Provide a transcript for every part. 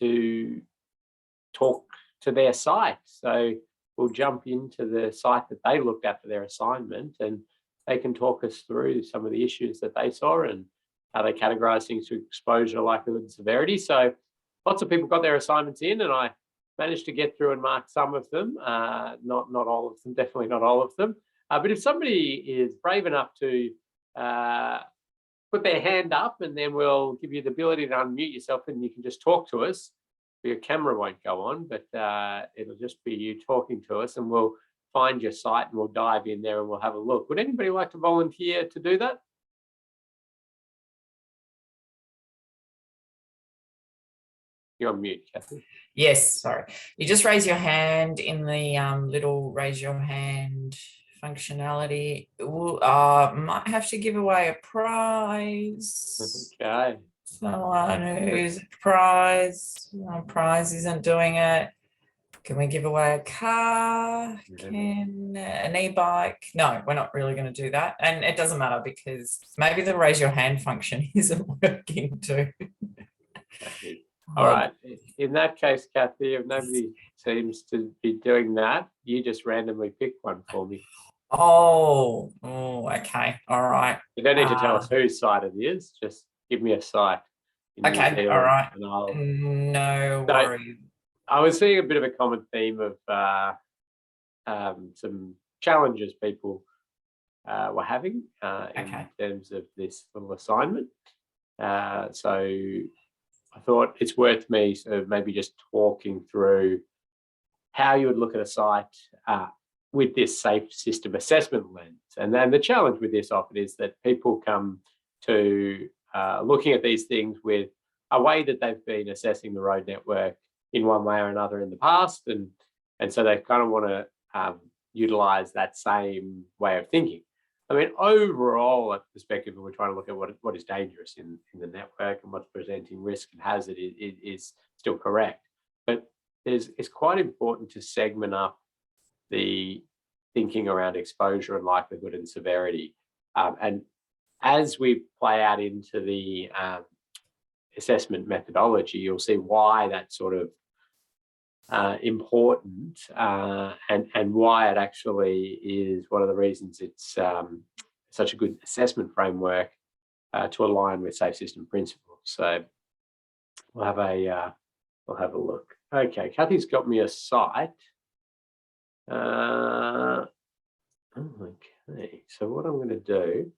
to talk to their site. So we'll jump into the site that they looked at for their assignment, and they can talk us through some of the issues that they saw and how they categorize things to exposure, likelihood, and severity. So lots of people got their assignments in, and I managed to get through and mark some of them, not all of them, definitely not all of them. But if somebody is brave enough to put their hand up, and then we'll give you the ability to unmute yourself and you can just talk to us. Your camera won't go on, but it'll just be you talking to us, and we'll find your site and we'll dive in there and we'll have a look. Would anybody like to volunteer to do that? You're on mute, Kathy. Yes, sorry. You just raise your hand in the little raise your hand functionality. Might have to give away a prize. Okay. Someone who's prize isn't doing it. Can we give away a car? Can an e-bike? No, we're not really going to do that. And it doesn't matter because maybe the raise your hand function isn't working too. All right. In that case, Kathy, if nobody seems to be doing that, you just randomly pick one for me. Oh, okay. All right. You don't need to tell us whose site it is. Just give me a site. Okay. All right. No worries. I was seeing a bit of a common theme of some challenges people were having in terms of this little assignment. So I thought it's worth me sort of maybe just talking through how you would look at a site with this safe system assessment lens. And then the challenge with this often is that people come to looking at these things with a way that they've been assessing the road network in one way or another in the past. And so they kind of want to utilize that same way of thinking. I mean, overall, at the perspective, we're trying to look at what is dangerous in the network and what's presenting risk and hazard is still correct. But it's quite important to segment up the thinking around exposure and likelihood and severity. And as we play out into the assessment methodology, you'll see why that's sort of important and why it actually is one of the reasons it's such a good assessment framework to align with safe system principles. So we'll have a look. Okay, Kathy's got me a site. Okay, so what I'm going to do.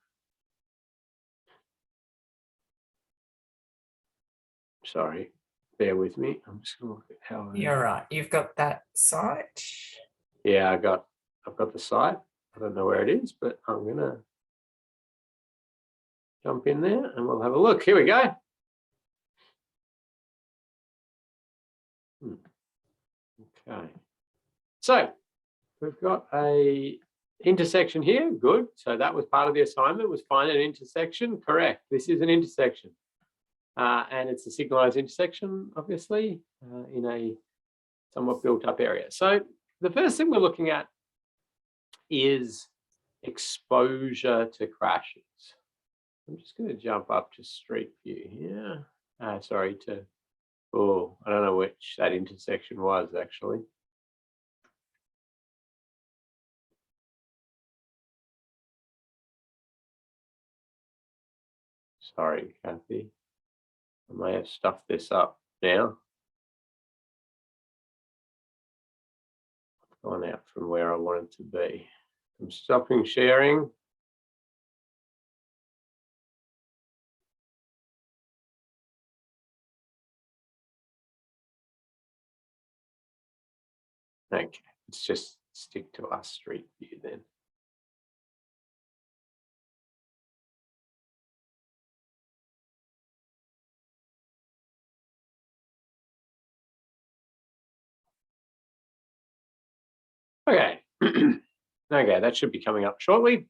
Sorry. Bear with me. I'm just going to look at how. You're right. You've got that site. Yeah, I've got the site. I don't know where it is, but I'm going to jump in there and we'll have a look. Here we go. Okay. So we've got a intersection here. Good. So that was part of the assignment, was find an intersection. Correct. This is an intersection. And it's a signalized intersection, obviously, in a somewhat built up area. So the first thing we're looking at is exposure to crashes. I'm just going to jump up to street view here. I don't know which that intersection was actually. Sorry, Kathy. I may have stuffed this up now. I've gone out from where I wanted to be. I'm stopping sharing. Okay, let's just stick to our street view then. Okay, okay, that should be coming up shortly.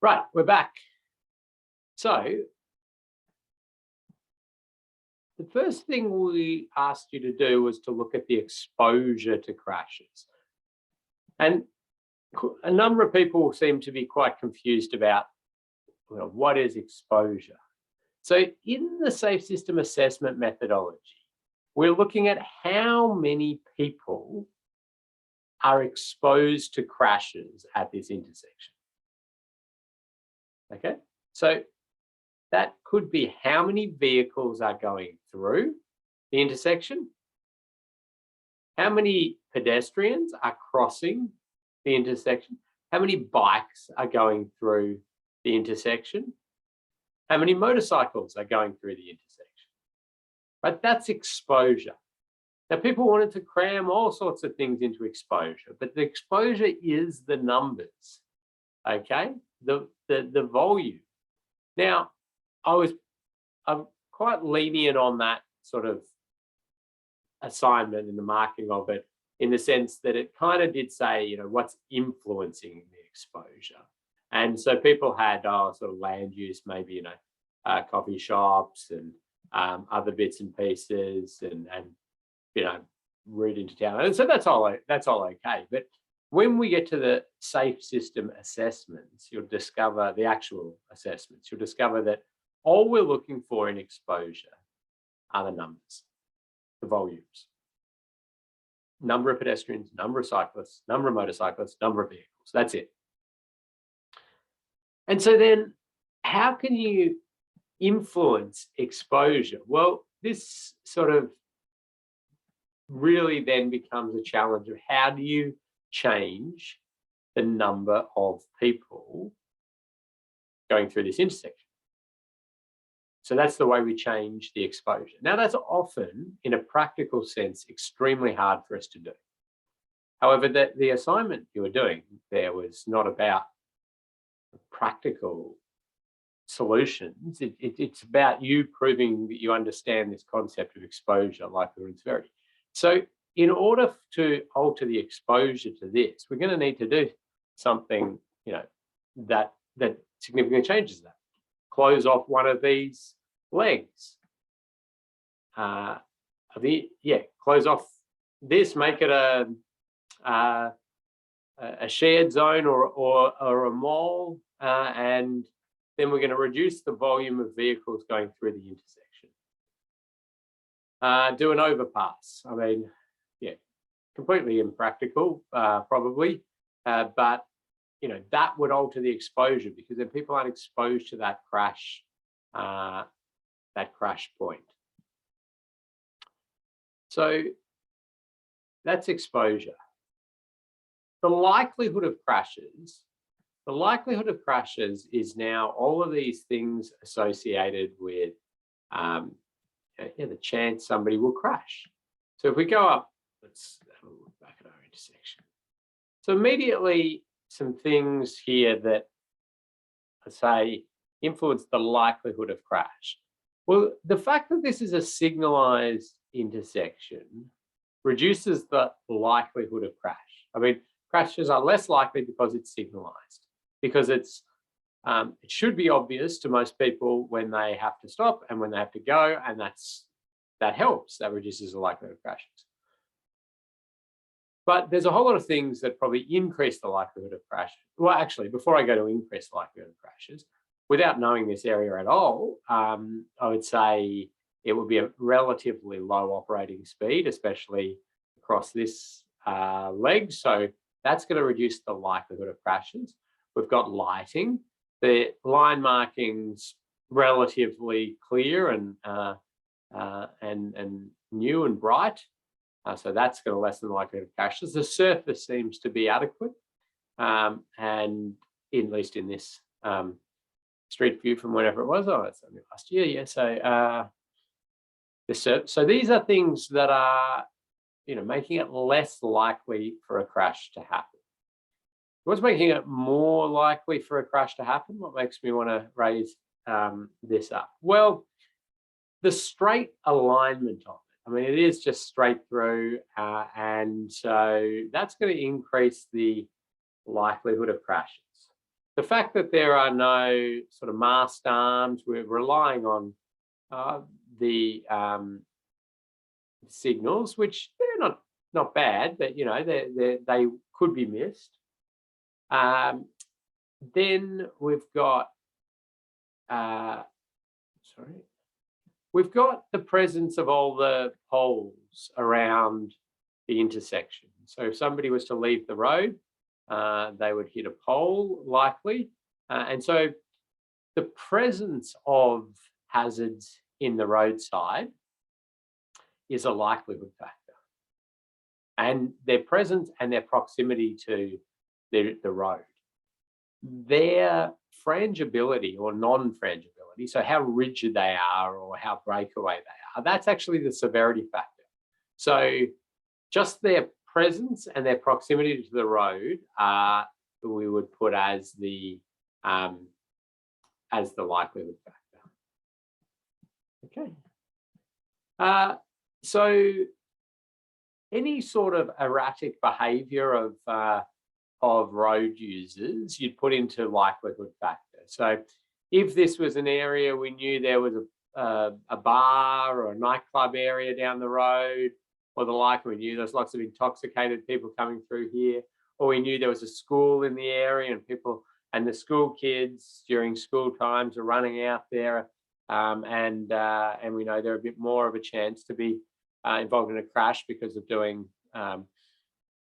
Right, we're back. So the first thing we asked you to do was to look at the exposure to crashes. And a number of people seem to be quite confused about, well, what is exposure? So in the safe system assessment methodology, we're looking at how many people are exposed to crashes at this intersection. Okay, so that could be how many vehicles are going through the intersection, how many pedestrians are crossing the intersection, how many bikes are going through the intersection, how many motorcycles are going through the intersection. Right, that's exposure. Now, people wanted to cram all sorts of things into exposure, but the exposure is the numbers, okay? The volume. Now, I'm quite lenient on that sort of assignment and the marking of it, in the sense that it kind of did say, you know, what's influencing the exposure. And so people had sort of land use, maybe, you know, coffee shops and other bits and pieces, and you know, route into town. And so that's all okay. But when we get to the safe system assessments, you'll discover the actual assessments. You'll discover that all we're looking for in exposure are the numbers, the volumes. Number of pedestrians, number of cyclists, number of motorcyclists, number of vehicles. That's it. And so then how can you influence exposure? Well, this sort of really then becomes a challenge of how do you change the number of people going through this intersection. So that's the way we change the exposure. Now, that's often, in a practical sense, extremely hard for us to do. However, the assignment you were doing there was not about practical solutions. It's about you proving that you understand this concept of exposure, likelihood, and severity. So in order to alter the exposure to this, we're going to need to do something, you know, that significantly changes that. Close off one of these legs. Close off this, make it a shared zone or a mall, and then we're going to reduce the volume of vehicles going through the intersection. Do an overpass. I mean, yeah, completely impractical, probably, but you know, that would alter the exposure, because then people aren't exposed to that crash point. So that's exposure. The likelihood of crashes is now all of these things associated with the chance somebody will crash. So if we go up, let's have a look back at our intersection. So immediately, some things here that I say influence the likelihood of crash. Well, the fact that this is a signalized intersection reduces the likelihood of crash. I mean, crashes are less likely because it's signalized, because it's it should be obvious to most people when they have to stop and when they have to go, and that helps. That reduces the likelihood of crashes. But there's a whole lot of things that probably increase the likelihood of crashes. Well, actually, before I go to increase the likelihood of crashes, without knowing this area at all, I would say it would be a relatively low operating speed, especially across this leg. So that's going to reduce the likelihood of crashes. We've got lighting. The line markings relatively clear and new and bright. So that's going to lessen the likelihood of crashes. The surface seems to be adequate, and at least in this street view from whenever it was. Oh, it's only last year. Yeah. So these are things that are, you know, making it less likely for a crash to happen. What's making it more likely for a crash to happen? What makes me want to raise this up? Well, the straight alignment of it. I mean, it is just straight through, and so that's going to increase the likelihood of crashes. The fact that there are no sort of mast arms, we're relying on the signals, which they're not bad, but you know, they could be missed. Then we've got sorry. We've got the presence of all the poles around the intersection. So if somebody was to leave the road, they would hit a pole likely. And so the presence of hazards in the roadside is a likelihood factor. And their presence and their proximity to the road. Their frangibility or non-frangibility, so how rigid they are or how breakaway they are, that's actually the severity factor. So just their presence and their proximity to the road we would put as the likelihood factor. Okay. So any sort of erratic behaviour of road users, you'd put into likelihood factor. So if this was an area we knew there was a bar or a nightclub area down the road, or the like, we knew there's lots of intoxicated people coming through here, or we knew there was a school in the area and the school kids during school times are running out there, and we know they're a bit more of a chance to be involved in a crash because of doing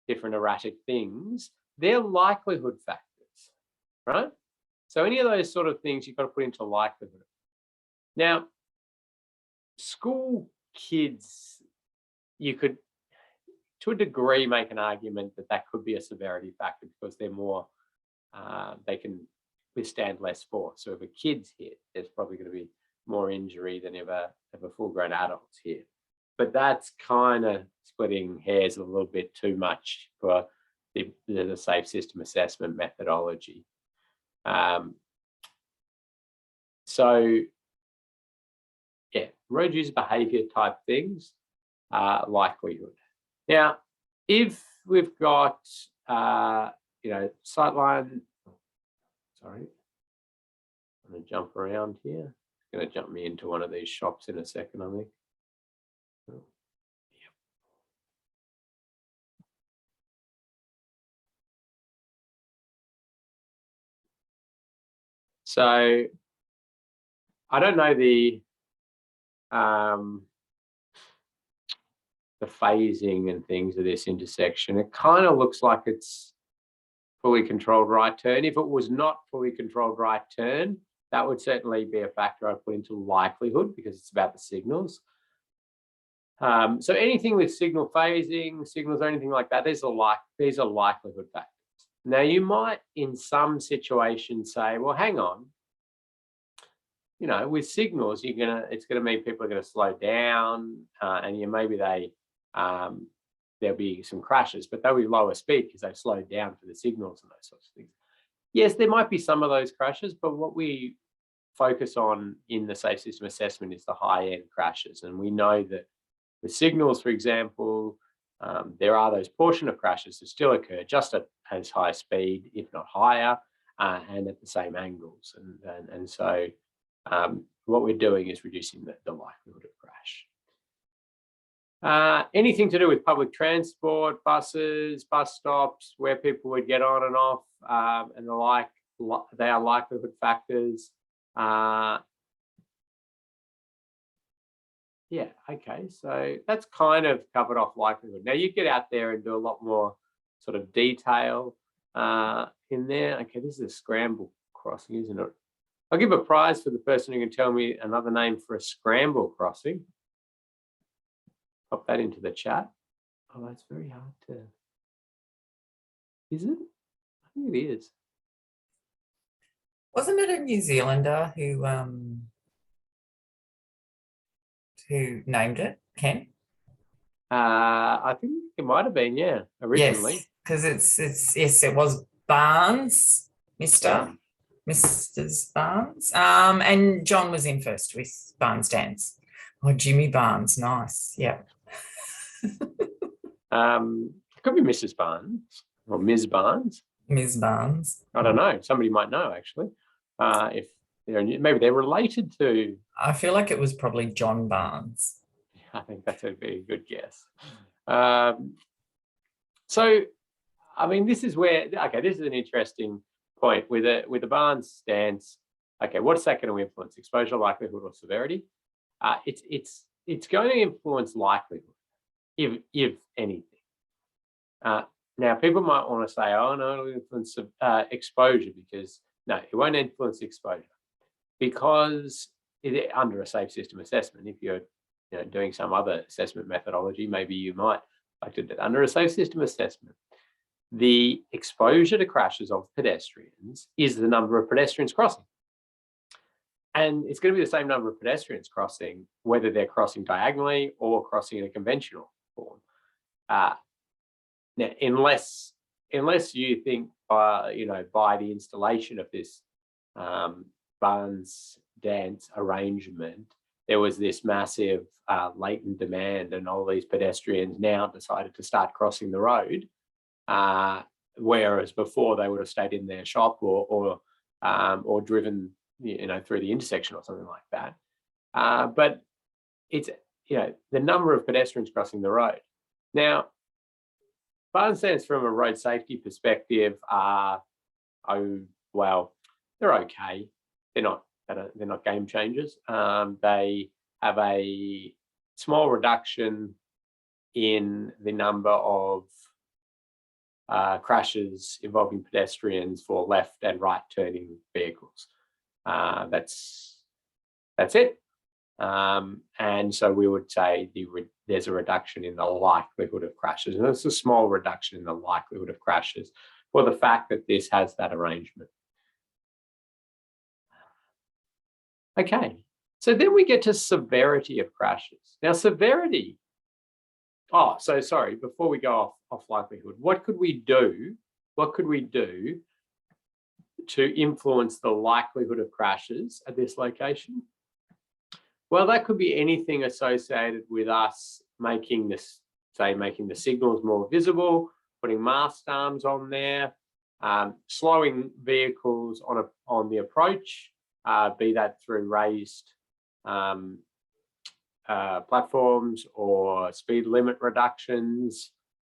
different erratic things. They're likelihood factors, right? So any of those sort of things you've got to put into likelihood. Now, school kids, you could, to a degree, make an argument that could be a severity factor because they're more, they can withstand less force. So if a kid's hit, there's probably going to be more injury than if a full-grown adult's hit. But that's kind of splitting hairs a little bit too much for the safe system assessment methodology. So yeah, road user behaviour type things, likelihood. Now, if we've got, sightline, sorry, I'm going to jump around here. It's going to jump me into one of these shops in a second, I think. So I don't know the phasing and things of this intersection. It kind of looks like it's fully controlled right turn. If it was not fully controlled right turn, that would certainly be a factor I'd put into likelihood because it's about the signals. So anything with signal phasing, signals or anything like that, these are likelihood factors. Now you might in some situations say, well, hang on, with signals, it's gonna mean people are gonna slow down, and maybe there'll be some crashes, but they'll be lower speed because they've slowed down for the signals and those sorts of things. Yes, there might be some of those crashes, but what we focus on in the safe system assessment is the high-end crashes, and we know that with signals, for example, there are those portion of crashes that still occur just at as high speed, if not higher, and at the same angles. And so what we're doing is reducing the likelihood of crash. Anything to do with public transport, buses, bus stops, where people would get on and off, and the like, they are likelihood factors. Yeah, okay, so that's kind of covered off likelihood. Now you get out there and do a lot more sort of detail in there. Okay, this is a scramble crossing, isn't it? I'll give a prize for the person who can tell me another name for a scramble crossing. Pop that into the chat. Oh, that's very hard to... Is it? I think it is. Wasn't it a New Zealander who named it, Ken? I think it might have been, yeah, originally. Yes, because yes, it was Barnes, Mrs. Barnes. And John was in first with Barnes Dance. Oh, Jimmy Barnes, nice. Yeah. It could be Mrs. Barnes or Ms. Barnes. Ms. Barnes. I don't know. Somebody might know actually. If maybe they're related to. I feel like it was probably John Barnes. I think that would be a good guess. So, I mean, this is where, okay, this is an interesting point with the Barnes stance. Okay, what's that going to influence? Exposure, likelihood, or severity? It's going to influence likelihood, if anything. Now, people might want to say, "Oh no, it'll influence exposure," because no, it won't influence exposure, because under a safe system assessment, if you're doing some other assessment methodology, maybe you might like to do it. Under a safe system assessment, the exposure to crashes of pedestrians is the number of pedestrians crossing. And it's going to be the same number of pedestrians crossing, whether they're crossing diagonally or crossing in a conventional form. Now, unless you think by the installation of this Barnes dance arrangement, there was this massive latent demand, and all these pedestrians now decided to start crossing the road, whereas before they would have stayed in their shop or driven through the intersection or something like that. But it's the number of pedestrians crossing the road. Now, Barnes stands from a road safety perspective are, they're okay. They're not game changers. They have a small reduction in the number of crashes involving pedestrians for left and right turning vehicles. That's it. And so we would say there's a reduction in the likelihood of crashes, and it's a small reduction in the likelihood of crashes for the fact that this has that arrangement. Okay, so then we get to severity of crashes. Now, severity. Oh, so sorry. Before we go off likelihood, what could we do? What could we do to influence the likelihood of crashes at this location? Well, that could be anything associated with us making the signals more visible, putting mast arms on there, slowing vehicles on the approach, be that through raised platforms or speed limit reductions,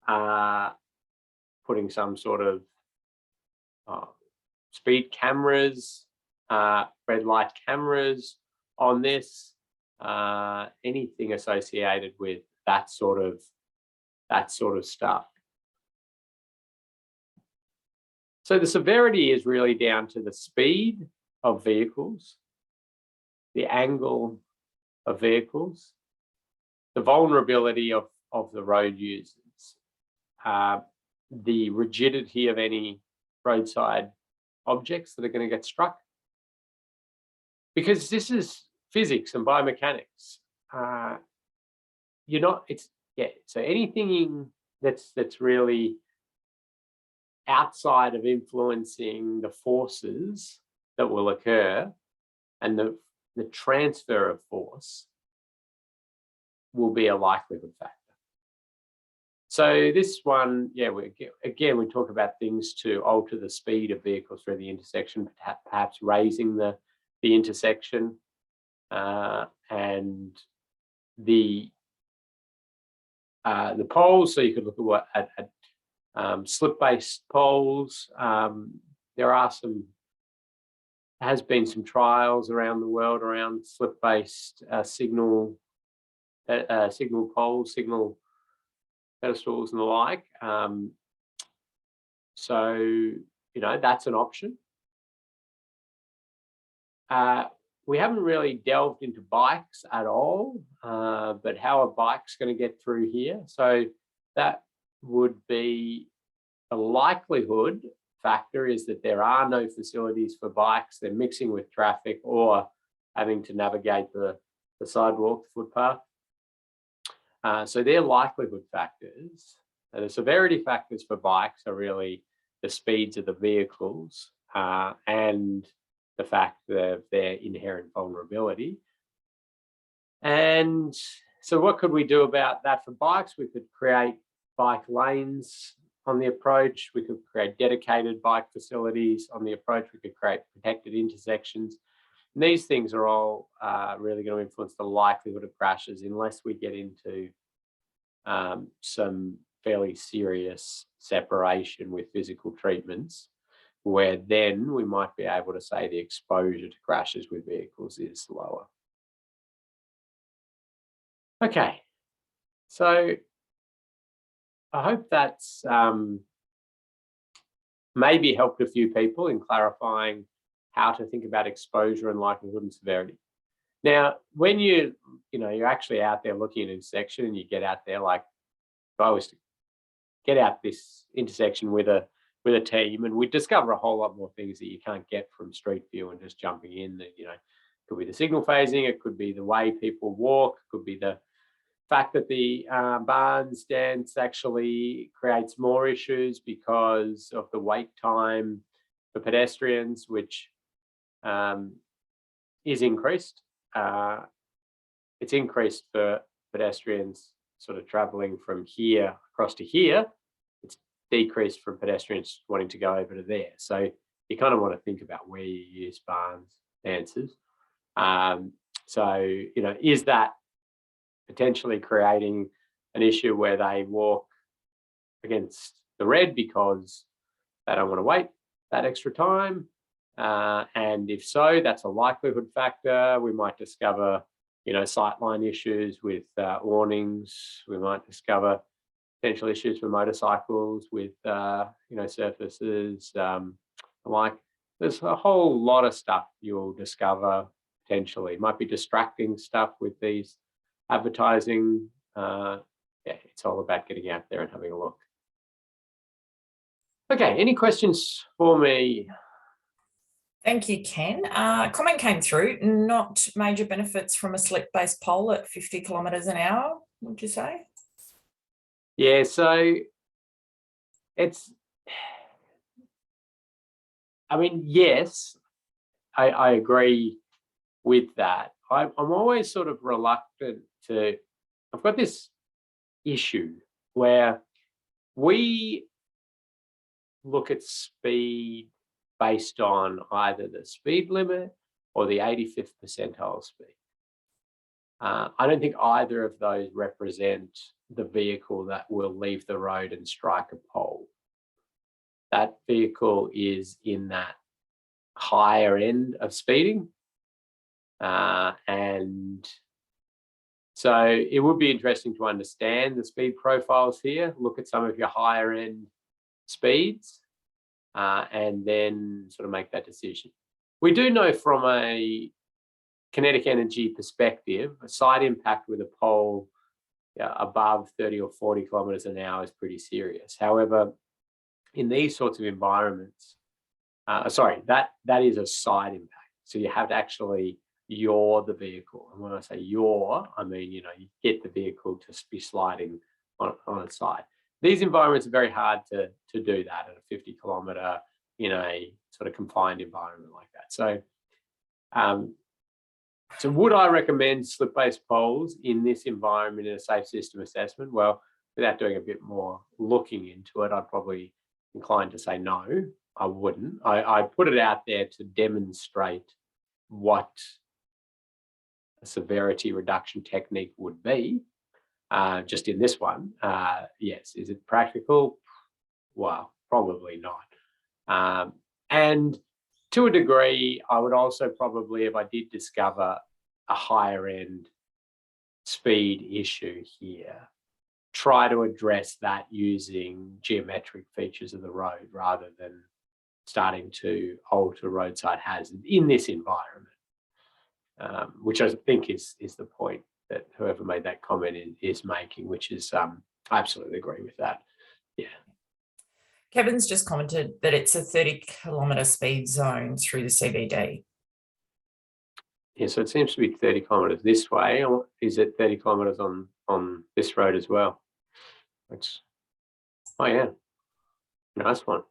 putting some sort of speed cameras, red light cameras on this, anything associated with that sort of stuff. So the severity is really down to the speed of vehicles, the angle of vehicles, the vulnerability of the road users, the rigidity of any roadside objects that are going to get struck. Because this is physics and biomechanics. So anything that's really outside of influencing the forces that will occur and the transfer of force will be a likelihood factor. So this one, we talk about things to alter the speed of vehicles through the intersection, perhaps raising the intersection, and the poles. So you could look at slip-based poles. There has been some trials around the world around slip-based signal poles, signal pedestals and the like. So that's an option. We haven't really delved into bikes at all, but how are bikes going to get through here? So that would be a likelihood factor, is that there are no facilities for bikes. They're mixing with traffic or having to navigate the sidewalk, the footpath. So they're likelihood factors. The severity factors for bikes are really the speeds of the vehicles and the fact of their inherent vulnerability. And so what could we do about that for bikes? We could create bike lanes on the approach. We could create dedicated bike facilities on the approach. We could create protected intersections. And these things are all really going to influence the likelihood of crashes, unless we get into some fairly serious separation with physical treatments. where then we might be able to say the exposure to crashes with vehicles is lower. Okay, so I hope that's maybe helped a few people in clarifying how to think about exposure and likelihood and severity. Now, when you're actually out there looking at an intersection and you get out there, like if I was to get out this intersection with a team, and we discover a whole lot more things that you can't get from street view and just jumping in. That could be the signal phasing, it could be the way people walk, it could be the fact that the barns dance actually creates more issues because of the wait time for pedestrians, which is increased. It's increased for pedestrians sort of traveling from here across to here. It's decreased from pedestrians wanting to go over to there. So you kind of want to think about where you use barns, dances. Is that potentially creating an issue where they walk against the red because they don't want to wait that extra time? And if so, that's a likelihood factor. We might discover, sightline issues with warnings. We might discover potential issues for motorcycles with, surfaces. There's a whole lot of stuff you'll discover potentially. It might be distracting stuff with these advertising. It's all about getting out there and having a look. Okay, any questions for me? Thank you, Ken. Comment came through, not major benefits from a slip-based pole at 50 kilometres an hour, would you say? Yeah, so yes, I agree with that. I'm always sort of reluctant I've got this issue where we look at speed based on either the speed limit or the 85th percentile speed. I don't think either of those represent the vehicle that will leave the road and strike a pole. That vehicle is in that higher end of speeding. And so it would be interesting to understand the speed profiles here, look at some of your higher end speeds, and then sort of make that decision. We do know from a kinetic energy perspective, a side impact with a pole above 30 or 40 kilometres an hour is pretty serious. However, in these sorts of environments, that is a side impact. So you have to actually yaw the vehicle. And when I say yaw, I mean, you get the vehicle to be sliding on its side. These environments are very hard to do that at a 50 kilometre in a sort of confined environment like that. So would I recommend slip-based poles in this environment in a safe system assessment? Well, without doing a bit more looking into it, I'd probably inclined to say no, I wouldn't. I put it out there to demonstrate what a severity reduction technique would be. Just in this one, yes. Is it practical? Well, probably not. And to a degree, I would also probably, if I did discover a higher end speed issue here, try to address that using geometric features of the road rather than starting to alter roadside hazards in this environment, which I think is the point that whoever made that comment is making, which is I absolutely agree with that. Yeah. Kevin's just commented that it's a 30 kilometre speed zone through the CBD. Yeah, so it seems to be 30 kilometres this way. Is it 30 kilometres on this road as well? Oh yeah, nice one.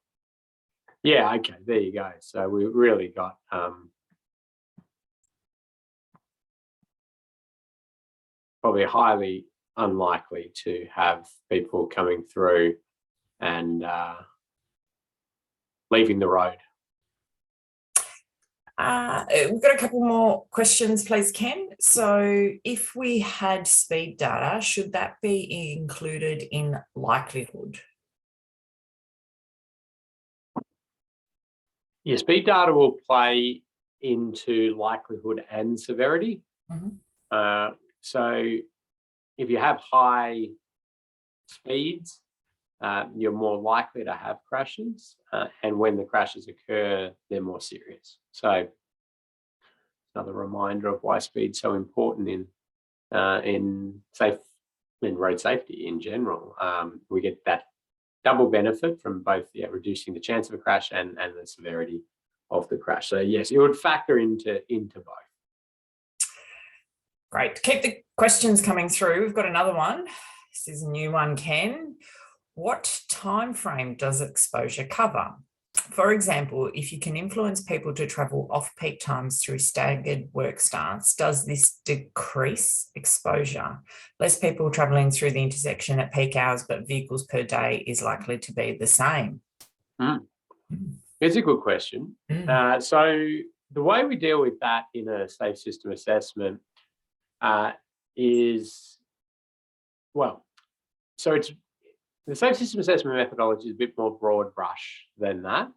Yeah, okay, there you go. So we really got probably highly unlikely to have people coming through and leaving the road. We've got a couple more questions, please, Ken. So if we had speed data, should that be included in likelihood? Your speed data will play into likelihood and severity. So if you have high speeds, you're more likely to have crashes, and when the crashes occur, they're more serious. So another reminder of why speed's so important in road safety in general. We get that double benefit from both reducing the chance of a crash and the severity of the crash. So yes, it would factor into both. Great. Keep the questions coming through. We've got another one. This is a new one, Ken. What time frame does exposure cover? For example, if you can influence people to travel off-peak times through staggered work starts, does this decrease exposure? Less people travelling through the intersection at peak hours, but vehicles per day is likely to be the same. It's a good question. So the way we deal with that in a safe system assessment is, well, so it's the safe system assessment methodology is a bit more broad brush than that.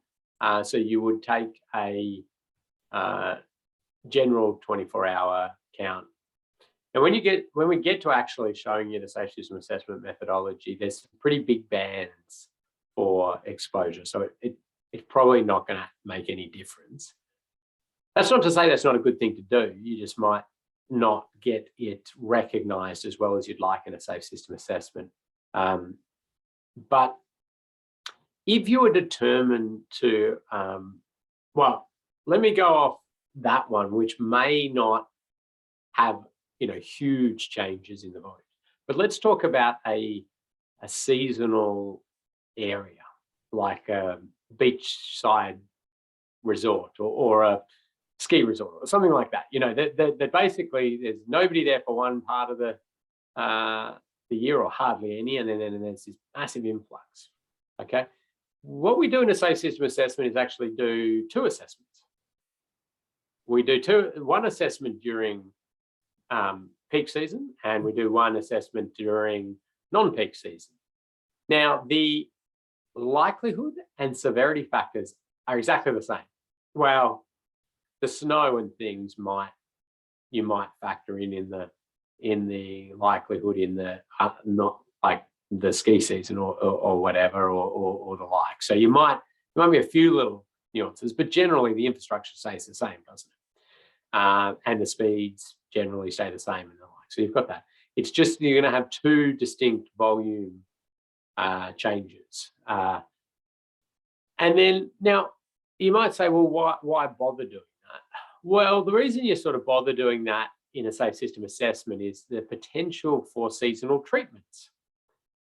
So you would take a general 24-hour count. And when we get to actually showing you the safe system assessment methodology, there's some pretty big bands for exposure. So it's probably not going to make any difference. That's not to say that's not a good thing to do. You just might not get it recognized as well as you'd like in a safe system assessment. But if you were determined to, well, let me go off that one, which may not have, huge changes in the volume. But let's talk about a seasonal area, like a beachside resort or a ski resort or something like that. That basically there's nobody there for one part of the year or hardly any, and then there's this massive influx. Okay, what we do in a safe system assessment is actually do two assessments. We do one assessment during peak season, and we do one assessment during non-peak season. Now, the likelihood and severity factors are exactly the same. Well, the snow and things you might factor in the likelihood in the not like the ski season or whatever or the like. So there might be a few little nuances, but generally the infrastructure stays the same, doesn't it? And the speeds generally stay the same and the like. So you've got that. It's just you're going to have two distinct volume changes. And then now you might say, well, why bother doing that? Well, the reason you sort of bother doing that in a safe system assessment is the potential for seasonal treatments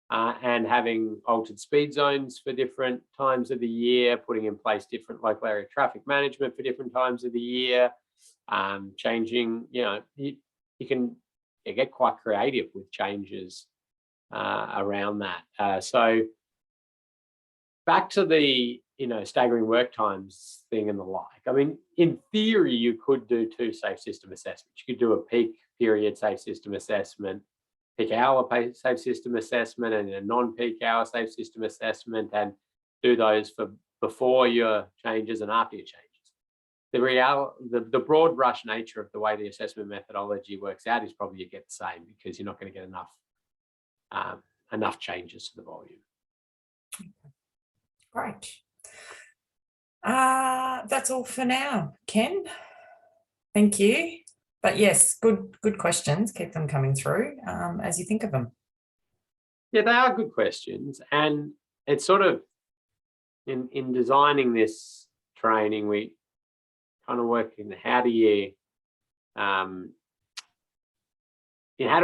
and having altered speed zones for different times of the year, putting in place different local area traffic management for different times of the year, changing, you can get quite creative with changes around that. So back to the, staggering work times thing and the like. I mean, in theory, you could do two safe system assessments. You could do a peak period safe system assessment, peak hour safe system assessment, and a non-peak hour safe system assessment, and do those for before your changes and after your changes. The broad brush nature of the way the assessment methodology works out is probably you get the same, because you're not going to get enough changes to the volume. Great. That's all for now, Ken. Thank you. But yes, good questions. Keep them coming through as you think of them. Yeah, they are good questions, and it's sort of in designing this training, we kind of work in how do we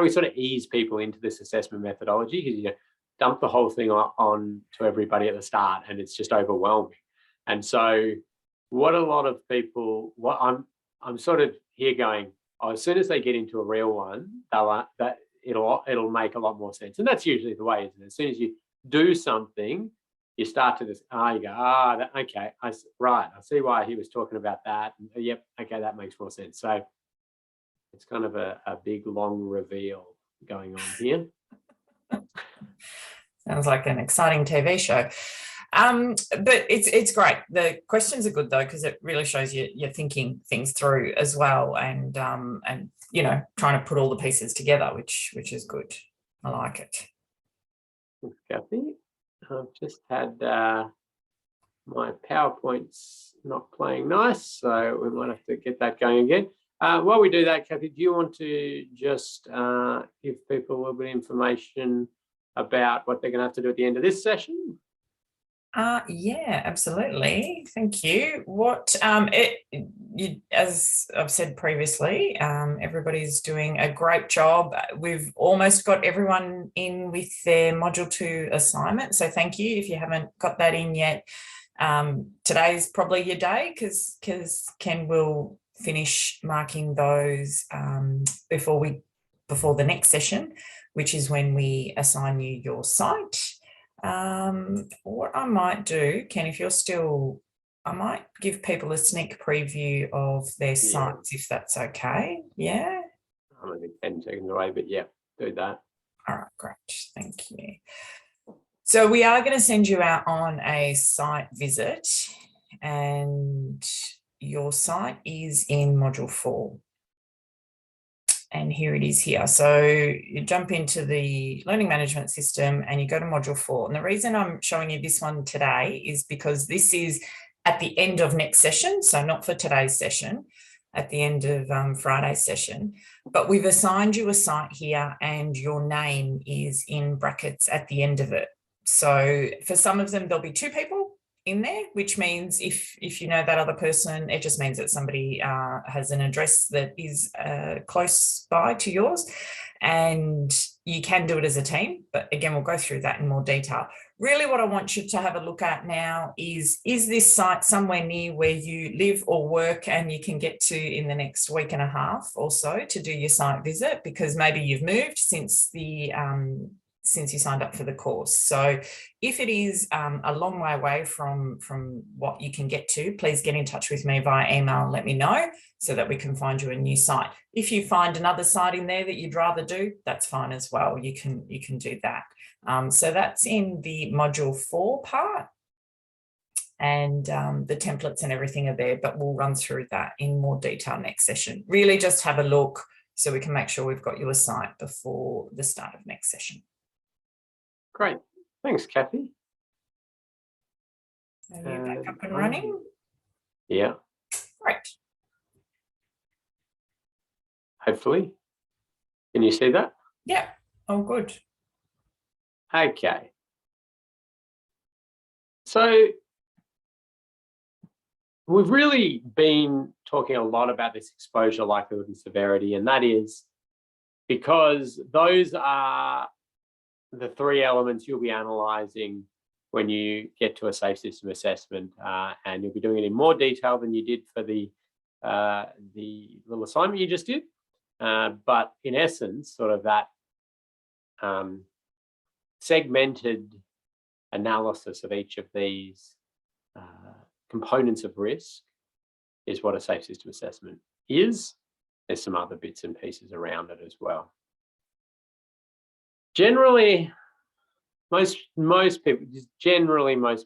sort of ease people into this assessment methodology, because you dump the whole thing on to everybody at the start and it's just overwhelming. And so what a lot of people, what I'm sort of here going, as soon as they get into a real one, it'll make a lot more sense. And that's usually the way, isn't it? As soon as you do something, you start to you go, okay, I see why he was talking about that. And, yep, okay, that makes more sense. So it's kind of a big, long reveal going on here. Sounds like an exciting TV show. But it's great. The questions are good though, because it really shows you're thinking things through as well, and trying to put all the pieces together, which is good. I like it. Thanks, Kathy. I've just had my PowerPoint's not playing nice, so we might have to get that going again. While we do that, Kathy, do you want to just give people a little bit of information about what they're going to have to do at the end of this session? Yeah, absolutely. Thank you. As I've said previously, everybody's doing a great job. We've almost got everyone in with their Module 2 assignment. So thank you. If you haven't got that in yet, today's probably your day, because Ken will finish marking those before the next session, which is when we assign you your site. What I might do, Ken, if you're still, I might give people a sneak preview of their sites, if that's okay. Yeah. I'm only 10 seconds away, but yeah, do that. All right, great. Thank you. So we are going to send you out on a site visit, and your site is in Module 4. And here it is here. So you jump into the learning management system and you go to Module 4. And the reason I'm showing you this one today is because this is at the end of next session. So not for today's session, at the end of Friday's session. But we've assigned you a site here and your name is in brackets at the end of it. So for some of them, there'll be 2 people in there, which means if you know that other person, it just means that somebody has an address that is close by to yours, and you can do it as a team. But again, we'll go through that in more detail. Really what I want you to have a look at now is this site somewhere near where you live or work and you can get to in the next week and a half or so to do your site visit, because maybe you've moved since you signed up for the course. So if it is a long way away from what you can get to, please get in touch with me via email and let me know so that we can find you a new site. If you find another site in there that you'd rather do, that's fine as well. You can do that. So that's in the Module 4 part, and the templates and everything are there, but we'll run through that in more detail next session. Really just have a look so we can make sure we've got you a site before the start of next session. Great. Thanks, Kathy. Are you back up and running? Yeah. Great. Hopefully. Can you see that? Yeah. Oh, good. Okay. So we've really been talking a lot about this exposure, likelihood, and severity, and that is because those are the 3 elements you'll be analysing when you get to a safe system assessment, and you'll be doing it in more detail than you did for the little assignment you just did. But in essence, sort of that segmented analysis of each of these components of risk is what a safe system assessment is. There's some other bits and pieces around it as well. Generally, most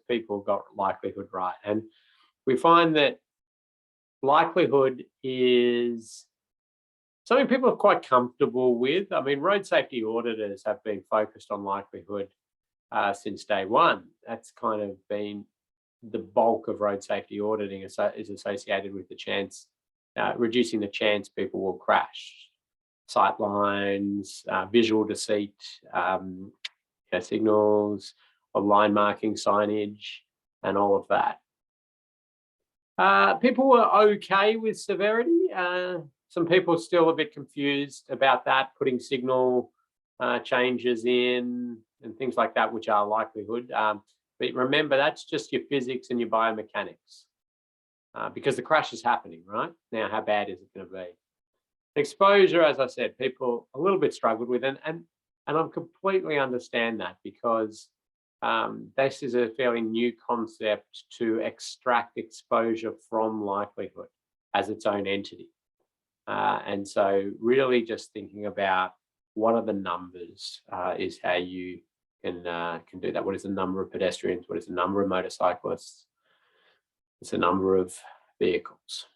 people got likelihood right, and we find that likelihood is something people are quite comfortable with. I mean, road safety auditors have been focused on likelihood since day one. That's kind of been the bulk of road safety auditing is associated with the chance, reducing the chance people will crash. Sight lines, visual deceit, signals of line marking signage, and all of that. People were okay with severity. Some people are still a bit confused about that, putting signal changes in and things like that, which are likelihood. But remember, that's just your physics and your biomechanics, because the crash is happening, right? Now, how bad is it going to be? Exposure, as I said, people a little bit struggled with, and I completely understand that, because this is a fairly new concept to extract exposure from likelihood as its own entity. And so really just thinking about what are the numbers is how you can do that. What is the number of pedestrians? What is the number of motorcyclists? It's the number of vehicles.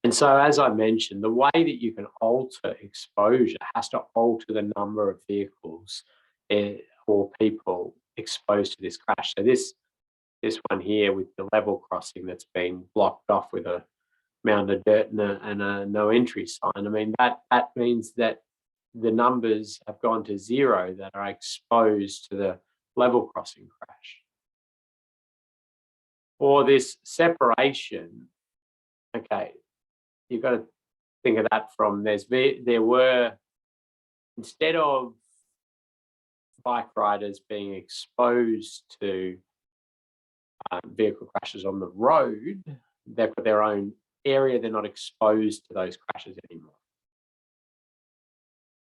And so, as I mentioned, the way that you can alter exposure has to alter the number of vehicles or people exposed to this crash. So this one here with the level crossing that's been blocked off with a mound of dirt and a no entry sign. I mean, that means that the numbers have gone to zero that are exposed to the level crossing crash. Or this separation, okay, you've got to think of that from there were, instead of bike riders being exposed to vehicle crashes on the road, they've got their own area. They're not exposed to those crashes anymore.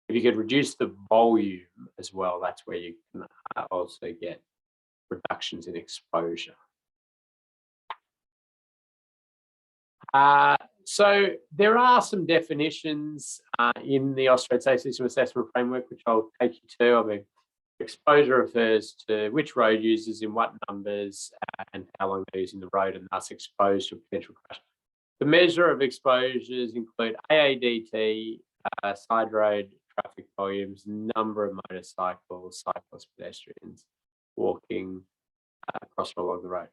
If you could reduce the volume as well, that's where you can also get reductions in exposure. So there are some definitions in the Australian Safe System Assessment Framework, which I'll take you to. I mean, exposure refers to which road users in what numbers and how long they're using the road and thus exposed to a potential crash. The measure of exposures include AADT, side road traffic volumes, number of motorcycles, cyclists, pedestrians walking across or along the road.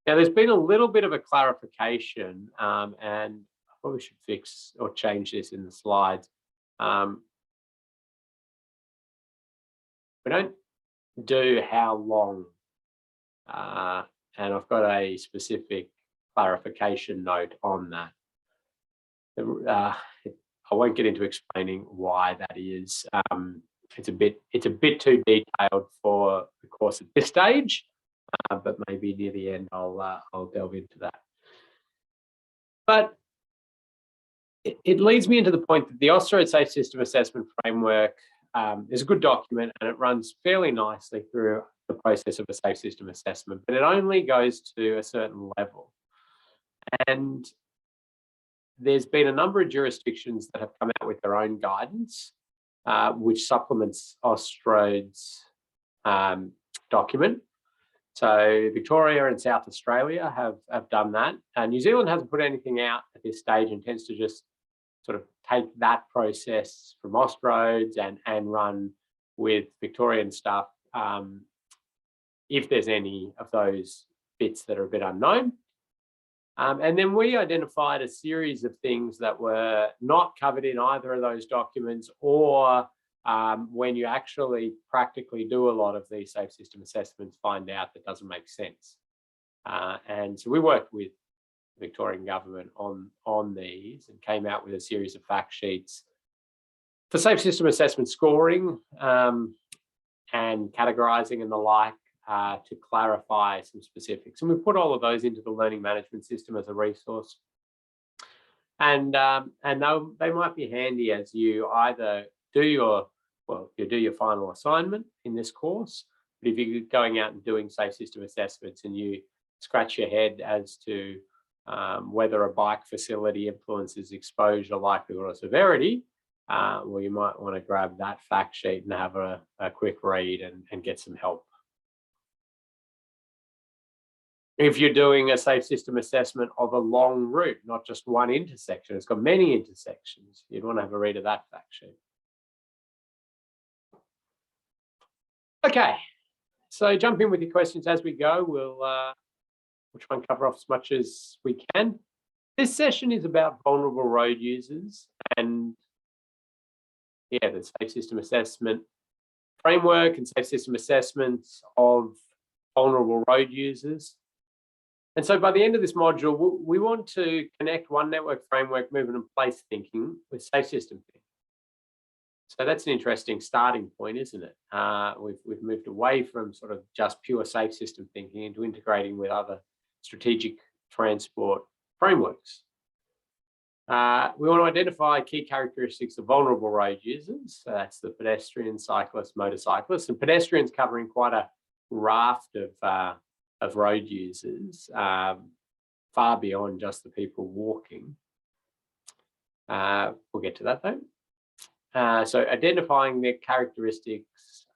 Now, there's been a little bit of a clarification, and I probably should fix or change this in the slides. We don't do how long, and I've got a specific clarification note on that. I won't get into explaining why that is. It's a bit too detailed for the course at this stage, but maybe near the end I'll delve into that. But it leads me into the point that the Australian Safe System Assessment Framework is a good document, and it runs fairly nicely through the process of a safe system assessment, but it only goes to a certain level. And there's been a number of jurisdictions that have come out with their own guidance, which supplements Austroad's document. So Victoria and South Australia have done that. New Zealand hasn't put anything out at this stage and tends to just sort of take that process from Austroad's and run with Victorian stuff if there's any of those bits that are a bit unknown. And then we identified a series of things that were not covered in either of those documents, or when you actually practically do a lot of these safe system assessments, find out that doesn't make sense. And so we worked with the Victorian government on these and came out with a series of fact sheets for safe system assessment scoring and categorising and the like, to clarify some specifics. And we put all of those into the learning management system as a resource. And they might be handy as you either do your final assignment in this course, but if you're going out and doing safe system assessments and you scratch your head as to whether a bike facility influences exposure, likelihood or severity, well, you might want to grab that fact sheet and have a quick read and get some help. If you're doing a safe system assessment of a long route, not just one intersection, it's got many intersections, you'd want to have a read of that fact sheet. Okay, so jump in with your questions as we go. We'll try and cover off as much as we can. This session is about vulnerable road users and the safe system assessment framework and safe system assessments of vulnerable road users. And so by the end of this module, we want to connect one network framework movement and place thinking with safe system thinking. So that's an interesting starting point, isn't it? We've moved away from sort of just pure safe system thinking into integrating with other strategic transport frameworks. We want to identify key characteristics of vulnerable road users. So that's the pedestrians, cyclists, motorcyclists, and pedestrians covering quite a raft of road users, far beyond just the people walking. We'll get to that though. So identifying their characteristics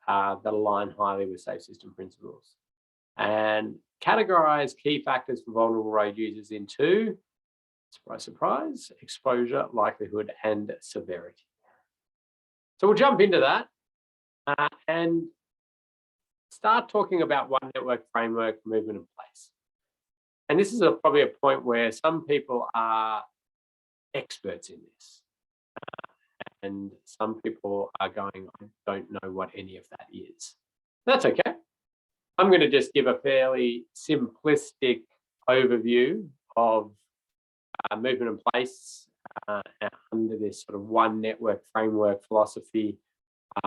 that align highly with safe system principles, and categorize key factors for vulnerable road users into, surprise, surprise, exposure, likelihood, and severity. So we'll jump into that and start talking about one network framework, movement in place. And this is probably a point where some people are experts in this. And some people are going, I don't know what any of that is. That's okay. I'm going to just give a fairly simplistic overview of movement in place under this sort of one network framework philosophy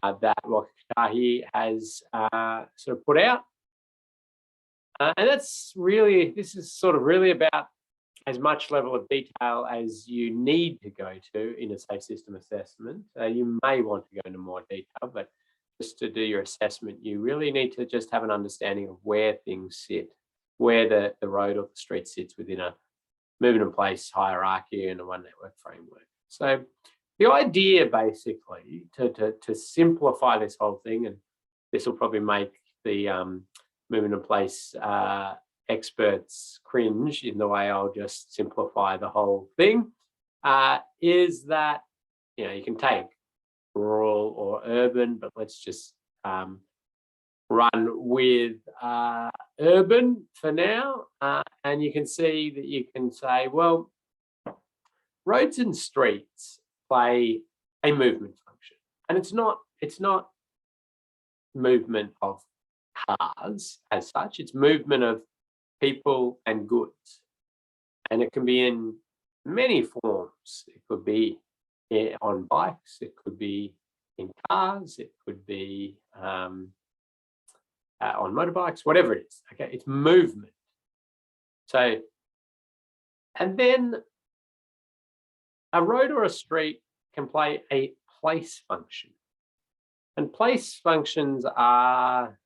that Wakatahi has sort of put out. And that's really, this is sort of really about as much level of detail as you need to go to in a safe system assessment. You may want to go into more detail, but just to do your assessment, you really need to just have an understanding of where things sit, where the road or the street sits within a movement in place hierarchy and a one network framework. So the idea basically to simplify this whole thing, and this will probably make the movement in place experts cringe in the way I'll just simplify the whole thing, is that, you know, you can take rural or urban, but let's just run with urban for now. And you can see that you can say, well, roads and streets play a movement function, and it's not movement of cars as such, it's movement of people and goods, and it can be in many forms. It could be on bikes, it could be in cars, it could be on motorbikes, whatever it is. Okay, it's movement. So, and then a road or a street can play a place function, and place functions are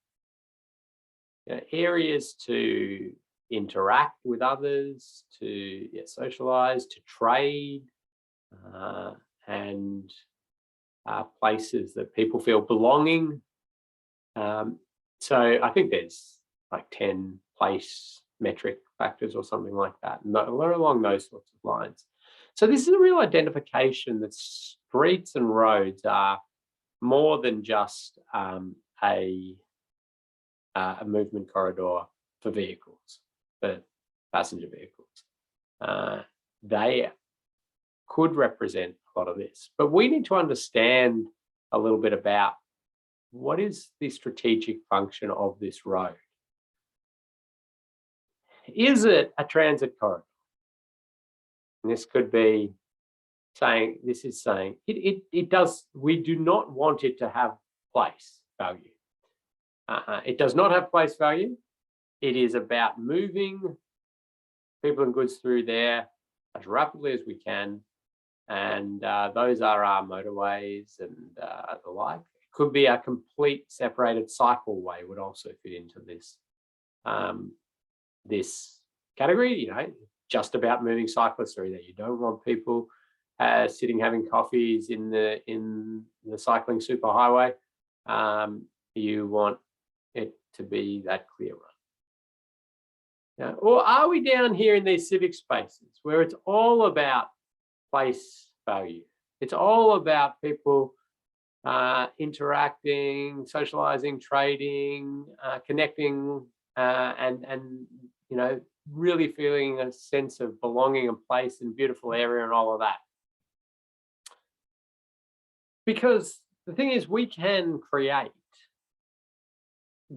areas to interact with others, to socialize, to trade, and places that people feel belonging. So I think there's like 10 place metric factors or something like that, and along those sorts of lines. So this is a real identification that streets and roads are more than just a movement corridor for vehicles, for passenger vehicles. They could represent a lot of this, but we need to understand a little bit about what is the strategic function of this road. Is it a transit corridor? And this could be saying, it does, we do not want it to have place value. It does not have place value. It is about moving people and goods through there as rapidly as we can. And those are our motorways and the like. It could be a complete separated cycleway would also fit into this, this category, you know, just about moving cyclists through there. You don't want people sitting having coffees in the cycling superhighway. You want it to be that clear run. Now, or are we down here in these civic spaces where it's all about place value? It's all about people interacting, socializing, trading, connecting, and you know, really feeling a sense of belonging and place in a beautiful area and all of that. Because the thing is, we can create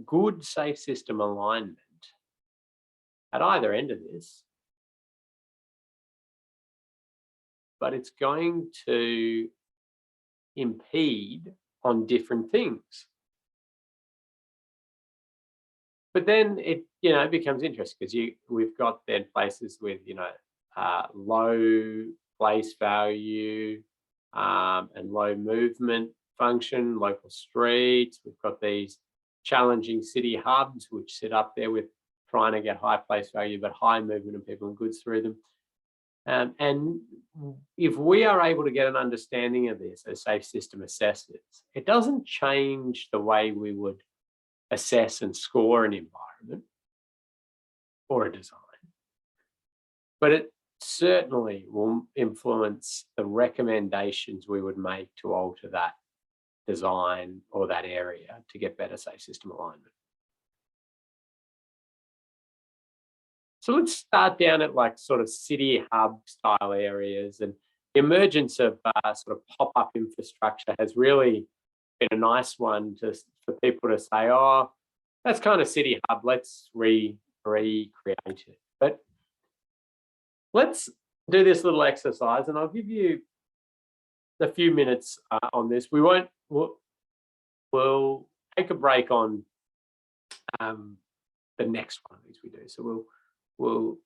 good safe system alignment at either end of this, but it's going to impede on different things. But then it, you know, becomes interesting because we've got then places with, you know, low place value and low movement function, local streets. We've got these challenging city hubs which sit up there with trying to get high place value but high movement of people and goods through them. And if we are able to get an understanding of this as safe system assessors, it doesn't change the way we would assess and score an environment or a design, but it certainly will influence the recommendations we would make to alter that design or that area to get better safe system alignment. So let's start down at like sort of city hub style areas, and the emergence of sort of pop-up infrastructure has really been a nice one for people to say, oh, that's kind of city hub, let's recreate it. But let's do this little exercise, and I'll give you a few minutes on this. We'll take a break on the next one of these we do. So we'll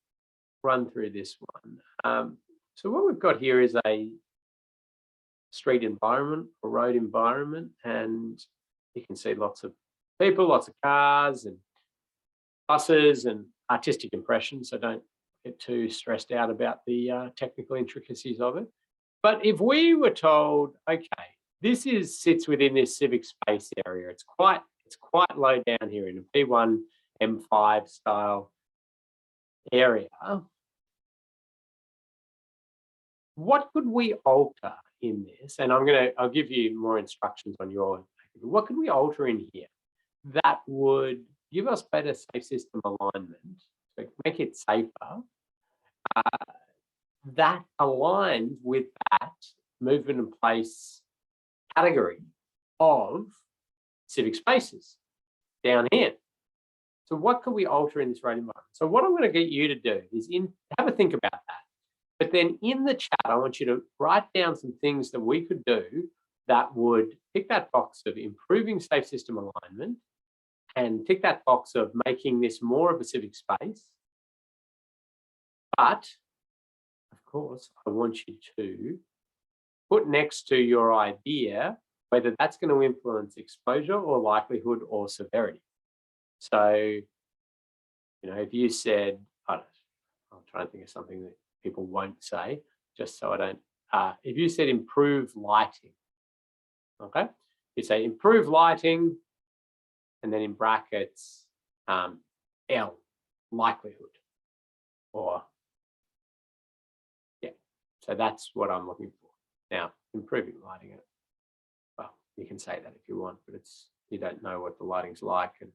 run through this one. So what we've got here is a street environment or road environment, and you can see lots of people, lots of cars and buses and artistic impressions. So don't get too stressed out about the technical intricacies of it. But if we were told, okay, this sits within this civic space area, it's quite low down here in a P1, M5 style area, what could we alter in this? And I'll give you more instructions on your, what could we alter in here that would give us better safe system alignment, so make it safer, that aligns with that movement in place category of civic spaces down here. So what can we alter in this road environment? So what I'm going to get you to do is have a think about that. But then in the chat, I want you to write down some things that we could do that would tick that box of improving safe system alignment and tick that box of making this more of a civic space. But of course, I want you to put next to your idea whether that's going to influence exposure or likelihood or severity. So, you know, if you said, I'll try and think of something that people won't say, just so I don't, if you said improve lighting, okay? You say improve lighting, and then in brackets, L, likelihood, or, yeah, so that's what I'm looking for. Now, improving lighting, well, you can say that if you want, but you don't know what the lighting's like. And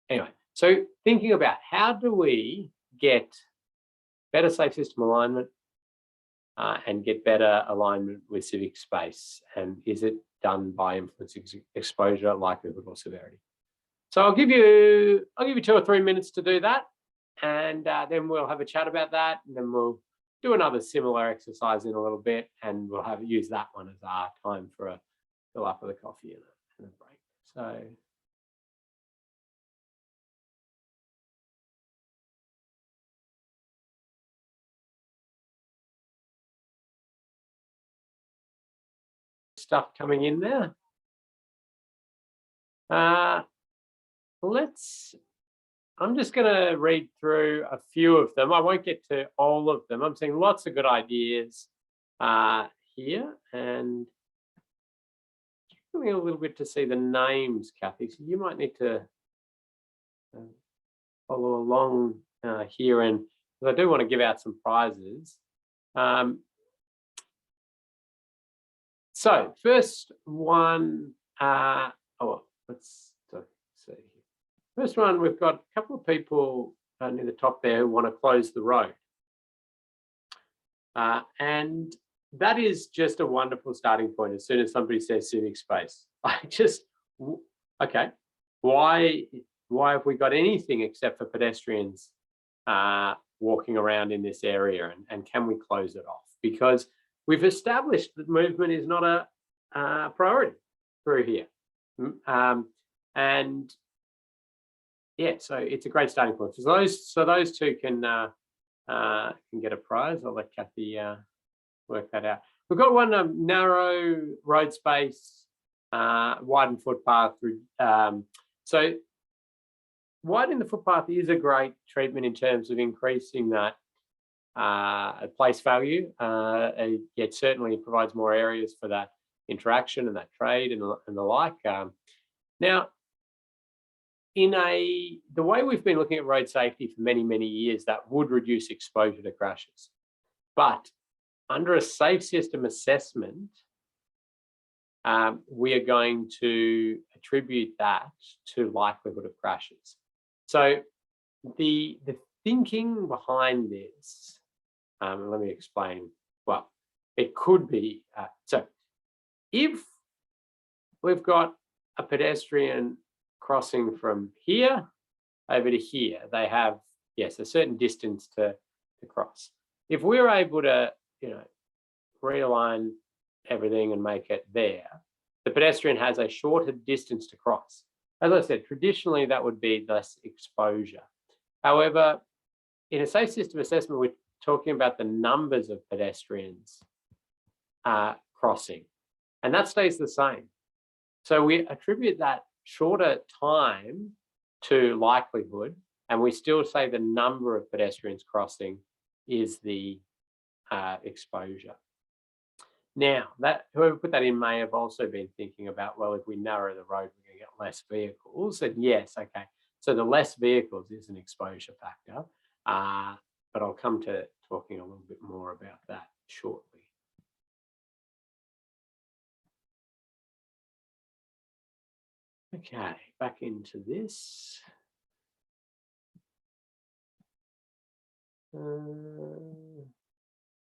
anyway, so thinking about how do we get better safe system alignment and get better alignment with civic space, and is it done by influencing exposure, likelihood, or severity? So I'll give you 2 or 3 minutes to do that, and then we'll have a chat about that, and then we'll do another similar exercise in a little bit, and we'll use that one as our time for a fill up of the coffee and a break. So. Stuff coming in there. I'm just going to read through a few of them. I won't get to all of them. I'm seeing lots of good ideas here, and struggling a little bit to see the names, Kathy. So you might need to follow along here, and I do want to give out some prizes. So first one, let's see. First one, we've got a couple of people near the top there who want to close the road. And that is just a wonderful starting point. As soon as somebody says civic space, okay, why have we got anything except for pedestrians walking around in this area, and can we close it off? Because we've established that movement is not a priority through here. And yeah, so it's a great starting point. So those two can get a prize. I'll let Kathy work that out. We've got one narrow road space, widen footpath through. So widening the footpath is a great treatment in terms of increasing that place value. It certainly provides more areas for that interaction and that trade and the like. Now, the way we've been looking at road safety for many, many years, that would reduce exposure to crashes. But under a safe system assessment, we are going to attribute that to likelihood of crashes. So the thinking behind this, let me explain. Well, it could be, so if we've got a pedestrian crossing from here over to here, they have, yes, a certain distance to cross. If we're able to, realign everything and make it there, the pedestrian has a shorter distance to cross. As I said, traditionally that would be less exposure. However, in a safe system assessment, we're talking about the numbers of pedestrians crossing, and that stays the same. So we attribute that shorter time to likelihood, and we still say the number of pedestrians crossing is the exposure. Now, whoever put that in may have also been thinking about, well, if we narrow the road, we're going to get less vehicles. And yes, okay. So the less vehicles is an exposure factor, but I'll come to talking a little bit more about that shortly. Okay, back into this.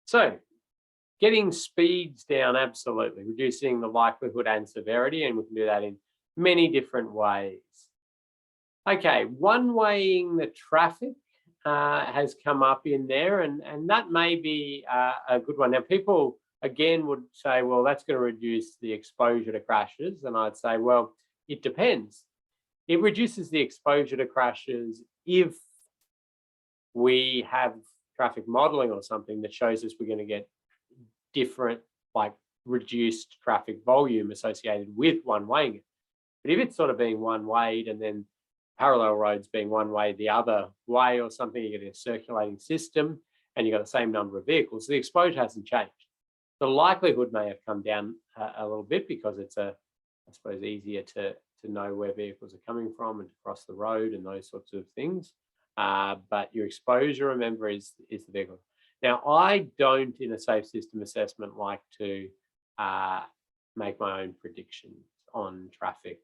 So getting speeds down, absolutely. Reducing the likelihood and severity, and we can do that in many different ways. Okay, one-waying the traffic has come up in there, and that may be a good one. Now, people, again, would say, well, that's going to reduce the exposure to crashes. And I'd say, well, it depends. It reduces the exposure to crashes if we have traffic modeling or something that shows us we're going to get different, like reduced traffic volume associated with one-waying it. But if it's sort of being one-wayed and then parallel roads being one way the other way or something, you get a circulating system and you've got the same number of vehicles, the exposure hasn't changed. The likelihood may have come down a little bit because it's I suppose, easier to know where vehicles are coming from and to cross the road and those sorts of things. But your exposure, remember, is the vehicle. Now, I don't, in a safe system assessment, like to make my own predictions on traffic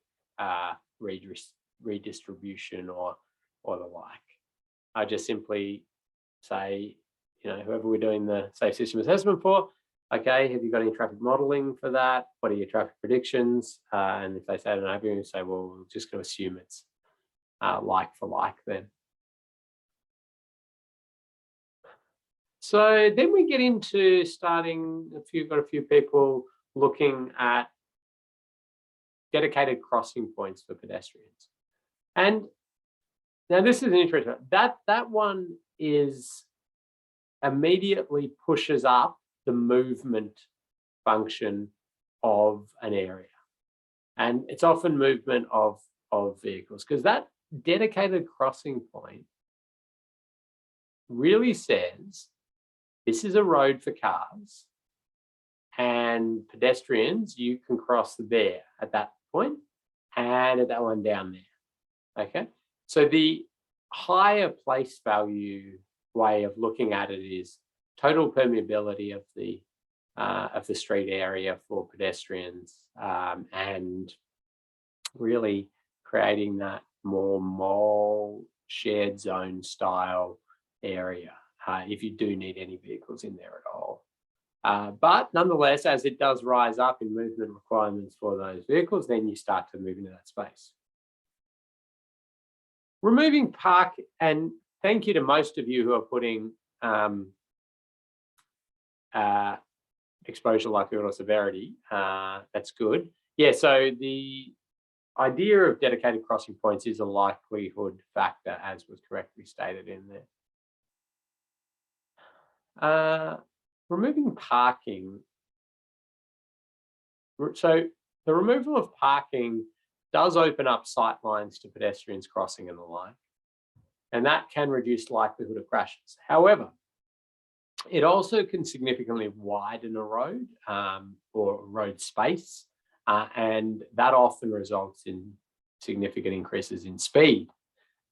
redistribution or the like. I just simply say, whoever we're doing the safe system assessment for, okay, have you got any traffic modeling for that? What are your traffic predictions? And if they say I don't have you, say, well, we're just going to assume it's like for like then. So then we get into starting, got a few people looking at dedicated crossing points for pedestrians. And now this is an interesting, that one is immediately pushes up the movement function of an area. And it's often movement of vehicles, because that dedicated crossing point really says this is a road for cars and pedestrians, you can cross there at that point and at that one down there. Okay, so the higher place value way of looking at it is total permeability of the street area for pedestrians, and really creating that more mall shared zone style area, if you do need any vehicles in there at all. But nonetheless, as it does rise up in movement requirements for those vehicles, then you start to move into that space. Removing park, and thank you to most of you who are putting exposure likelihood or severity. That's good. Yeah, so the idea of dedicated crossing points is a likelihood factor, as was correctly stated in there. Removing parking. So the removal of parking does open up sight lines to pedestrians crossing and the like, and that can reduce likelihood of crashes. However, It also can significantly widen a road or road space, and that often results in significant increases in speed.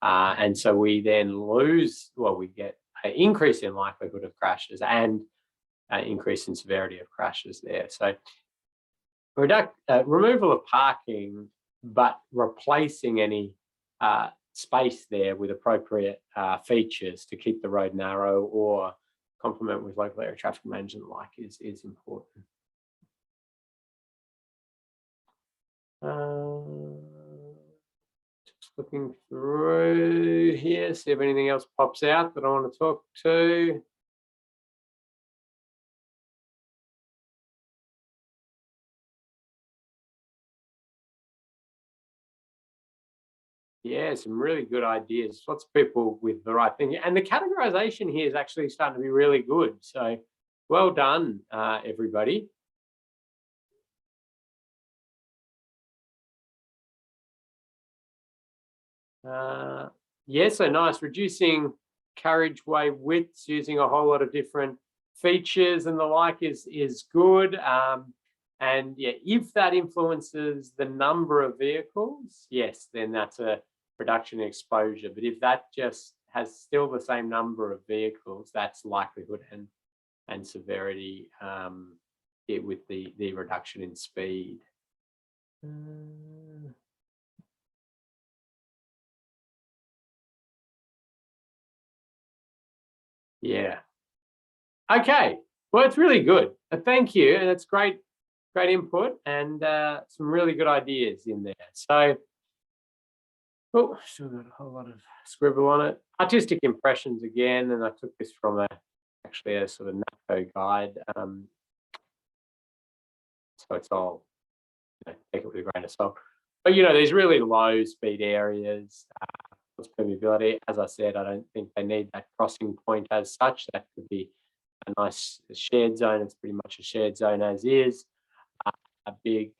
And so we then we get an increase in likelihood of crashes and an increase in severity of crashes there. So removal of parking, but replacing any space there with appropriate features to keep the road narrow or complement with local area traffic management is important. Just looking through here, see if anything else pops out that I want to talk to. Yeah, some really good ideas. Lots of people with the right thing. And the categorization here is actually starting to be really good. So well done, everybody. Yeah, so nice. Reducing carriageway widths using a whole lot of different features and the like is good. And yeah, if that influences the number of vehicles, yes, then that's a reduction in exposure. But if that just has still the same number of vehicles, that's likelihood and severity with the reduction in speed. Yeah. Okay. Well, it's really good. Thank you. And it's great input and some really good ideas in there. So, oh, still got a whole lot of scribble on it. Artistic impressions again, and I took this from actually a sort of NAPCO guide. So it's all, take it with a grain of salt. But these really low speed areas, permeability. As I said, I don't think they need that crossing point as such. That could be a nice shared zone. It's pretty much a shared zone as is. A big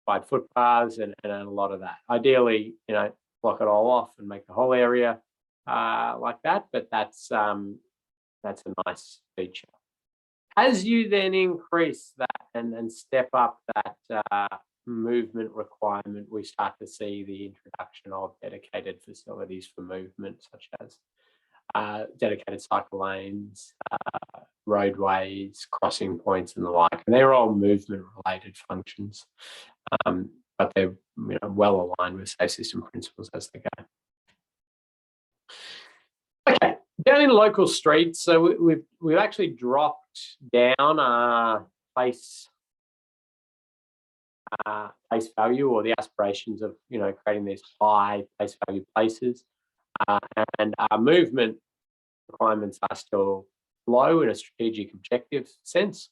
wide footpaths and a lot of that. Ideally, block it all off and make the whole area like that. But that's a nice feature. As you then increase that and step up that movement requirement, we start to see the introduction of dedicated facilities for movement, such as dedicated cycle lanes, roadways, crossing points, and the like. And they're all movement-related functions, but they're well aligned with safe system principles as they go. Okay, down in local streets, so we've actually dropped down our place value, or the aspirations of creating these high place value places, and our movement requirements are still low in a strategic objective sense.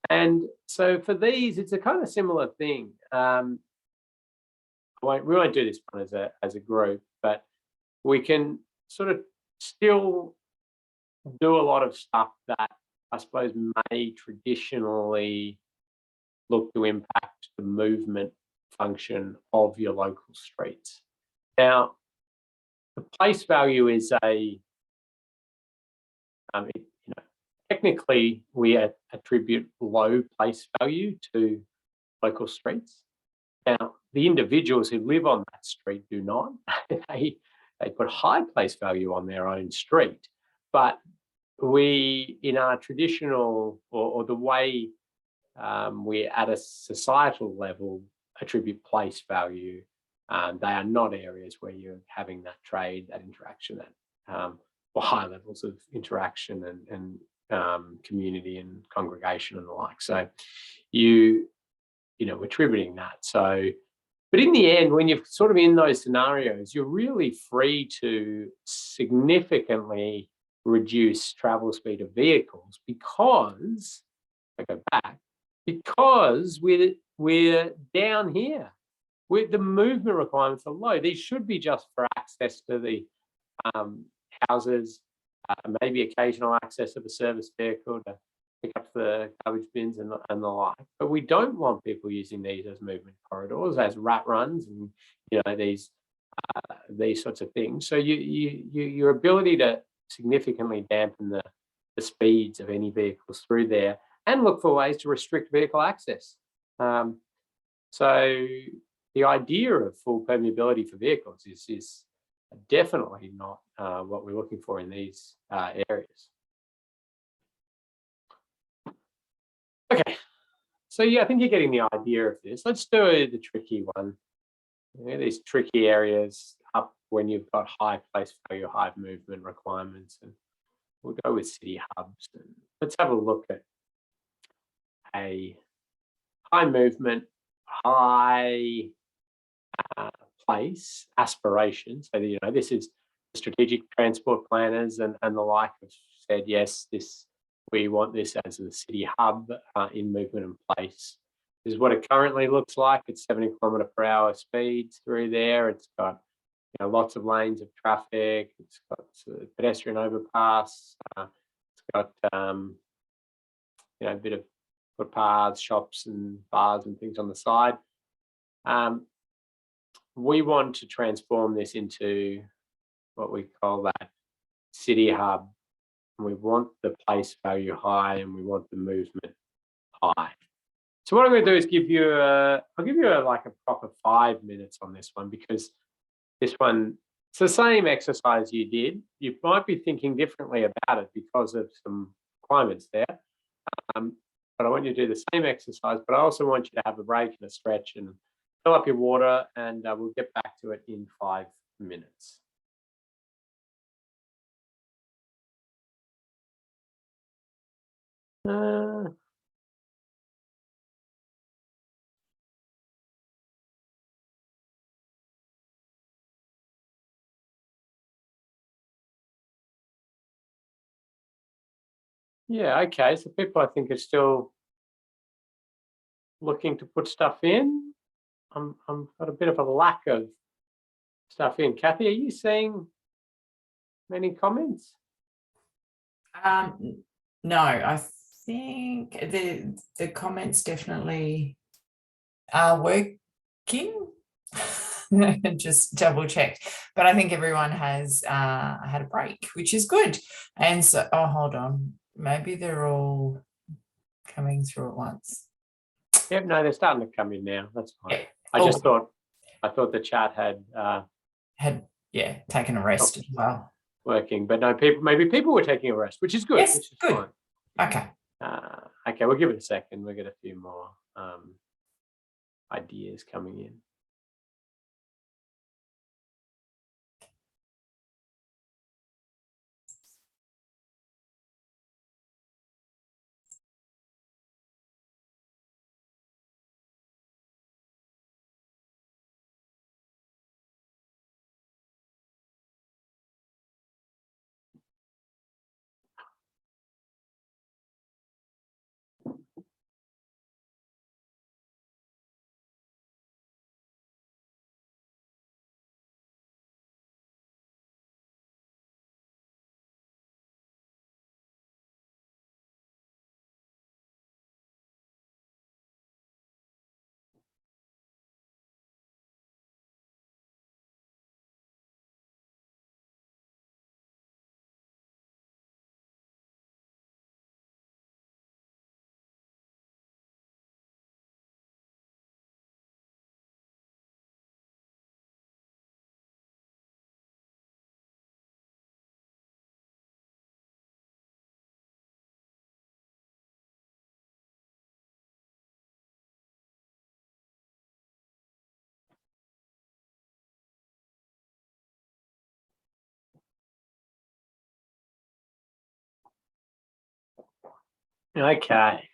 And so for these, it's a kind of similar thing. We won't do this one as a group, but we can sort of still do a lot of stuff that I suppose may traditionally look to impact the movement function of your local streets. Now, the place value is technically we attribute low place value to local streets. Now, the individuals who live on that street do not. They put high place value on their own street, but we, in our traditional or the way we at a societal level attribute place value, they are not areas where you're having that trade, that interaction, that or high levels of interaction and community and congregation and the like. So we're attributing that. So, but in the end, when you're sort of in those scenarios, you're really free to significantly reduce travel speed of vehicles because, I go back, because we're down here. The movement requirements are low. These should be just for access to the houses, maybe occasional access of a service vehicle to pick up the garbage bins and the like. But we don't want people using these as movement corridors, as rat runs, and these sorts of things. So your ability to significantly dampen the speeds of any vehicles through there, and look for ways to restrict vehicle access. So the idea of full permeability for vehicles is definitely not what we're looking for in these areas. Okay, so yeah, I think you're getting the idea of this. Let's do the tricky one. These tricky areas up when you've got high place value, high movement requirements, and we'll go with city hubs. And let's have a look at a high movement, high place aspiration. So this is the strategic transport planners and the like have said, yes, we want this as a city hub in movement and place. This is what it currently looks like. It's 70 km/h speeds through there. It's got lots of lanes of traffic. It's got pedestrian overpass. It's got a bit of footpaths, shops and bars and things on the side. We want to transform this into what we call that city hub. And we want the place value high and we want the movement high. So what I'm going to do is I'll give you like a proper 5 minutes on this one, because this one, it's the same exercise you did. You might be thinking differently about it because of some requirements there. But I want you to do the same exercise, but I also want you to have a break and a stretch and fill up your water, and we'll get back to it in 5 minutes. Yeah, okay. So people, I think, are still looking to put stuff in. I'm got a bit of a lack of stuff in. Kathy, are you seeing many comments? No, I think the comments definitely are working. Just double checked, but I think everyone has had a break, which is good. And so, hold on, maybe they're all coming through at once. Yep, no, they're starting to come in now. That's fine. Yeah. I thought the chat had taken a rest as well. Working, but no, maybe people were taking a rest, which is good. Yes, which is good. Fine. Okay. Okay, we'll give it a second. We'll get a few more ideas coming in. Okay,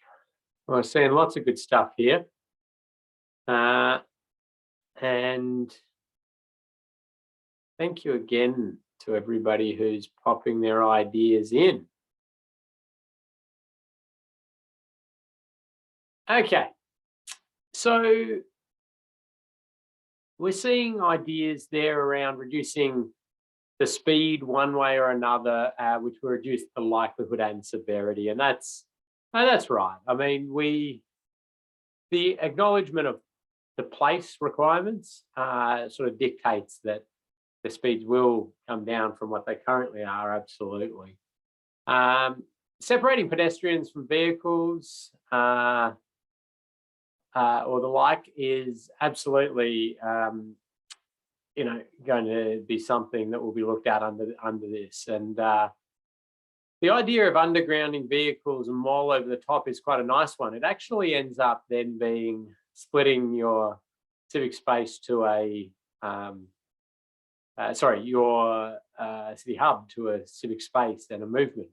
we're seeing lots of good stuff here, and thank you again to everybody who's popping their ideas in. Okay, so we're seeing ideas there around reducing the speed one way or another, which will reduce the likelihood and severity, and that's right. I mean, the acknowledgement of the place requirements sort of dictates that the speeds will come down from what they currently are, absolutely. separating pedestrians from vehicles or the like is absolutely, going to be something that will be looked at under this. And the idea of undergrounding vehicles and mall over the top is quite a nice one. It actually ends up then being splitting your civic space to your city hub to a civic space and a movement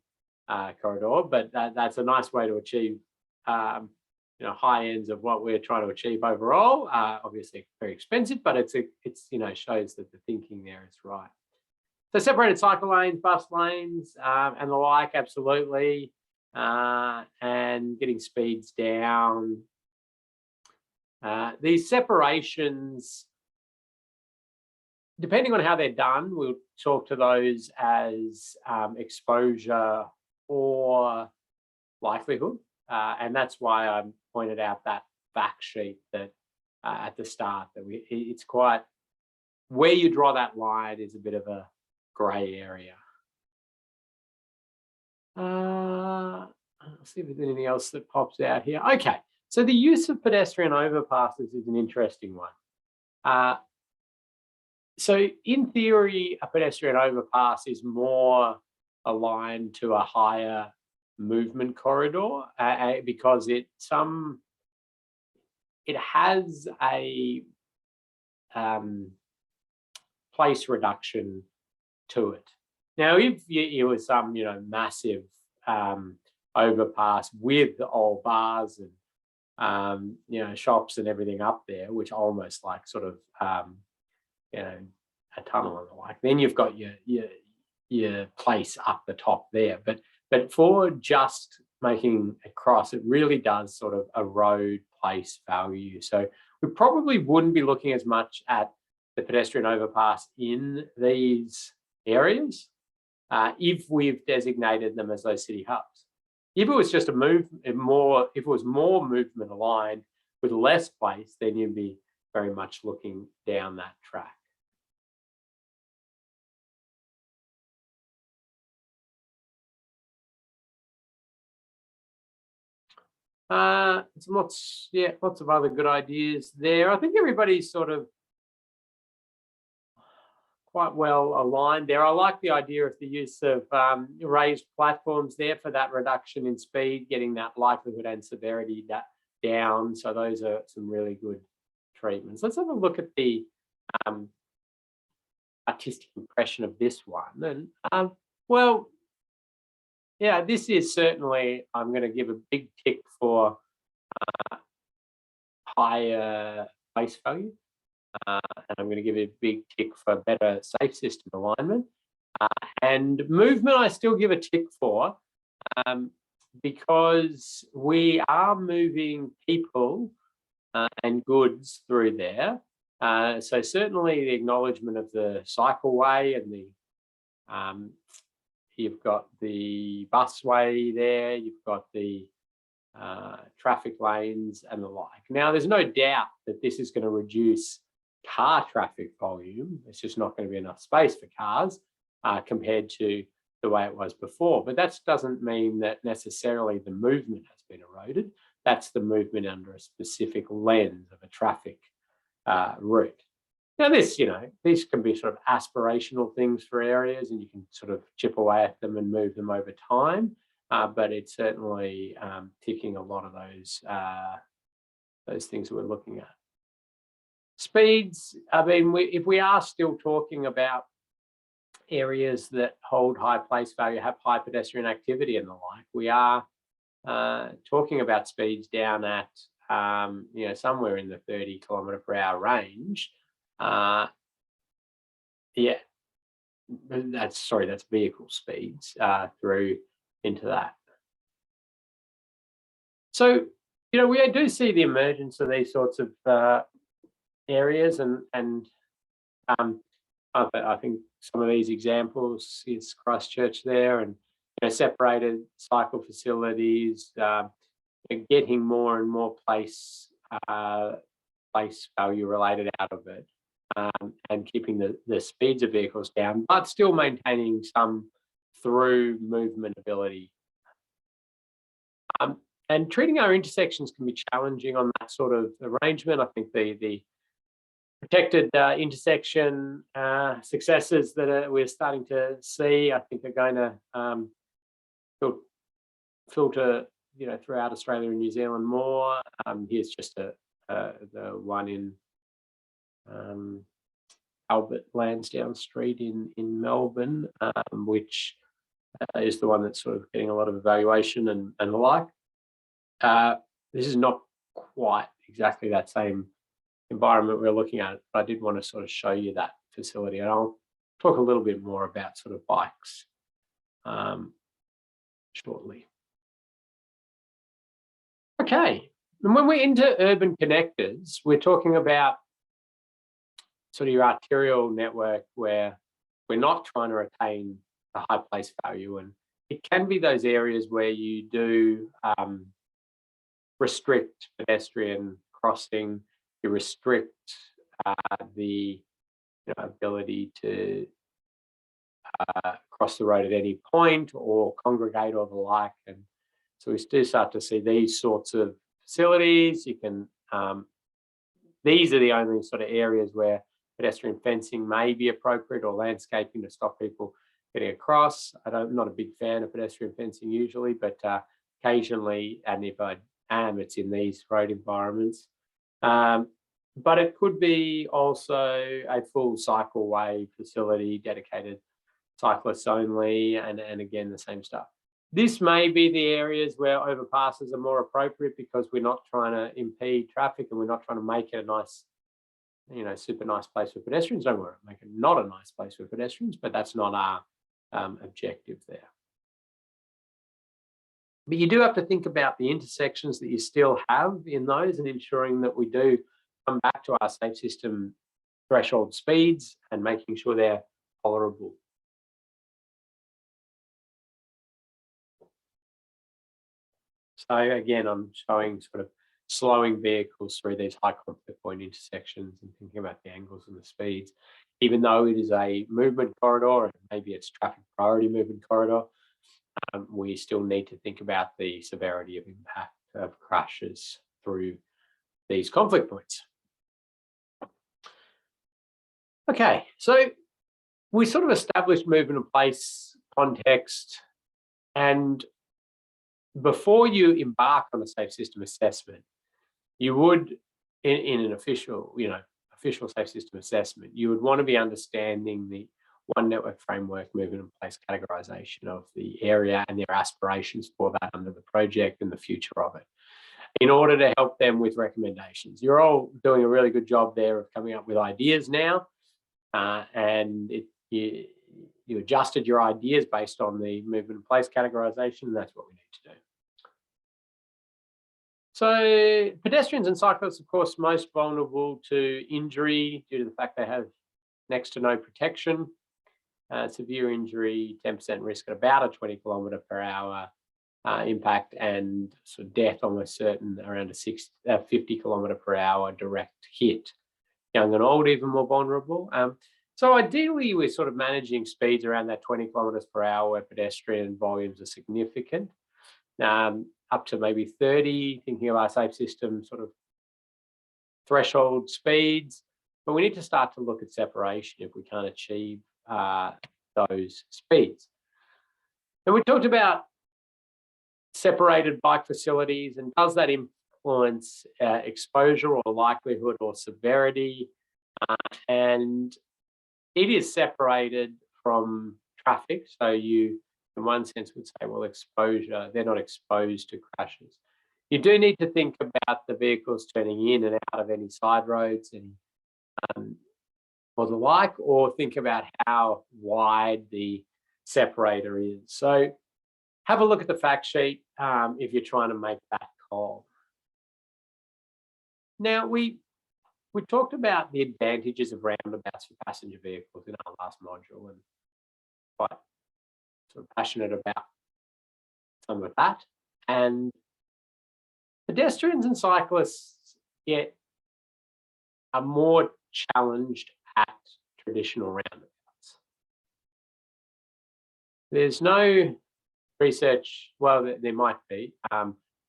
corridor. But that's a nice way to achieve high ends of what we're trying to achieve overall. Obviously very expensive, but it's shows that the thinking there is right. So separated cycle lanes, bus lanes, and the like, absolutely, and getting speeds down. These separations, depending on how they're done, we'll talk to those as exposure or likelihood. And that's why I pointed out that fact sheet that at the start, that it's quite, where you draw that line is a bit of a grey area. I'll see if there's anything else that pops out here. Okay, so the use of pedestrian overpasses is an interesting one. So in theory, a pedestrian overpass is more aligned to a higher movement corridor because it has a place reduction to it. Now, if it was some massive overpass with all bars and shops and everything up there, which almost like sort of a tunnel and the like, then you've got your place up the top there. But for just making a cross, it really does sort of erode place value. So we probably wouldn't be looking as much at the pedestrian overpass in these areas if we've designated them as those city hubs. If it was just if it was more movement aligned with less place, then you'd be very much looking down that track. Lots of other good ideas there. I think everybody's sort of quite well aligned there. I like the idea of the use of raised platforms there for that reduction in speed, getting that likelihood and severity down. So those are some really good treatments. Let's have a look at the artistic impression of this one. And this is certainly, I'm going to give a big tick for higher face value. And I'm going to give it a big tick for better safe system alignment. And movement, I still give a tick for because we are moving people and goods through there. So certainly the acknowledgement of the cycleway and the you've got the busway there, you've got the traffic lanes and the like. Now, there's no doubt that this is going to reduce car traffic volume. It's just not going to be enough space for cars compared to the way it was before. But that doesn't mean that necessarily the movement has been eroded. That's the movement under a specific lens of a traffic route. Now, these can be sort of aspirational things for areas, and you can sort of chip away at them and move them over time. But it's certainly ticking a lot of those things that we're looking at. Speeds, I mean, if we are still talking about areas that hold high place value, have high pedestrian activity and the like, we are talking about speeds down at somewhere in the 30 km/h range. That's vehicle speeds through into that. So we do see the emergence of these sorts of areas, and I think some of these examples is Christchurch there, and separated cycle facilities, getting more and more place value related out of it, and keeping the speeds of vehicles down, but still maintaining some through movement ability And treating our intersections can be challenging on that sort of arrangement. I think the protected intersection successes that we're starting to see, I think are going to filter, throughout Australia and New Zealand more. Here's just the one in Albert Lansdowne Street in Melbourne, which is the one that's sort of getting a lot of evaluation and the like. This is not quite exactly that same environment we're looking at, but I did want to sort of show you that facility, and I'll talk a little bit more about sort of bikes shortly. Okay, and when we're into urban connectors, we're talking about sort of your arterial network where we're not trying to retain the high place value, and it can be those areas where you do restrict pedestrian crossing, you restrict the ability to cross the road at any point or congregate or the like. And so we do start to see these sorts of facilities. You can, these are the only sort of areas where pedestrian fencing may be appropriate, or landscaping to stop people getting across. I'm not a big fan of pedestrian fencing usually, but occasionally, and if I am, it's in these road environments. But it could be also a full cycleway facility, dedicated cyclists only, and again, the same stuff. This may be the areas where overpasses are more appropriate because we're not trying to impede traffic and we're not trying to make it a nice, super nice place for pedestrians. Don't worry, make it not a nice place for pedestrians, but that's not our objective there. But you do have to think about the intersections that you still have in those and ensuring that we do come back to our safe system threshold speeds and making sure they're tolerable. So again, I'm showing sort of slowing vehicles through these high conflict point intersections and thinking about the angles and the speeds. Even though it is a movement corridor, and maybe it's traffic priority movement corridor, we still need to think about the severity of impact of crashes through these conflict points. Okay, so we sort of established movement in place context, and before you embark on a safe system assessment, you would, in an official, official safe system assessment, you would want to be understanding the One Network Framework movement in place categorization of the area and their aspirations for that under the project and the future of it, in order to help them with recommendations. You're all doing a really good job there of coming up with ideas now, and you adjusted your ideas based on the movement in place categorization, and that's what we need to do. So pedestrians and cyclists, of course, most vulnerable to injury due to the fact they have next to no protection. Severe injury, 10% risk at about a 20 kilometre per hour impact, and sort of death almost certain around a 50 kilometre per hour direct hit. Young and old, even more vulnerable. So ideally, we're sort of managing speeds around that 20 kilometres per hour where pedestrian volumes are significant, up to maybe 30, thinking of our safe system sort of threshold speeds. But we need to start to look at separation if we can't achieve those speeds. And we talked about separated bike facilities, and does that influence exposure or likelihood or severity? And it is separated from traffic, so you in one sense would say, well, exposure, they're not exposed to crashes. You do need to think about the vehicles turning in and out of any side roads and or the like, or think about how wide the separator is. So have a look at the fact sheet if you're trying to make that call. Now, we talked about the advantages of roundabouts for passenger vehicles in our last module, and quite sort of passionate about some of that. And pedestrians and cyclists are more challenged at traditional roundabouts. There's no research, well, there might be,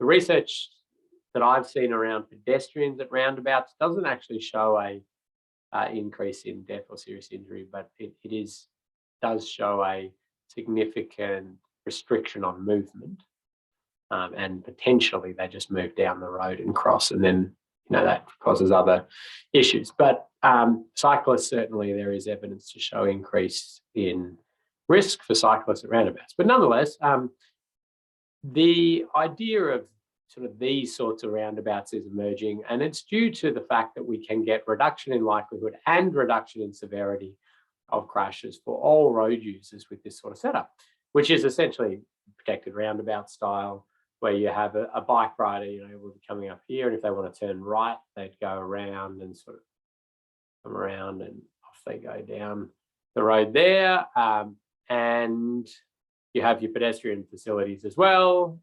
the research that I've seen around pedestrians at roundabouts doesn't actually show a increase in death or serious injury, but it does show a significant restriction on movement, and potentially they just move down the road and cross, and then that causes other issues. But cyclists, certainly there is evidence to show increase in risk for cyclists at roundabouts. But nonetheless, the idea of sort of these sorts of roundabouts is emerging, and it's due to the fact that we can get reduction in likelihood and reduction in severity of crashes for all road users with this sort of setup, which is essentially protected roundabout style, where you have a bike rider, will be coming up here, and if they want to turn right, they'd go around and sort of come around, and off they go down the road there. And you have your pedestrian facilities as well,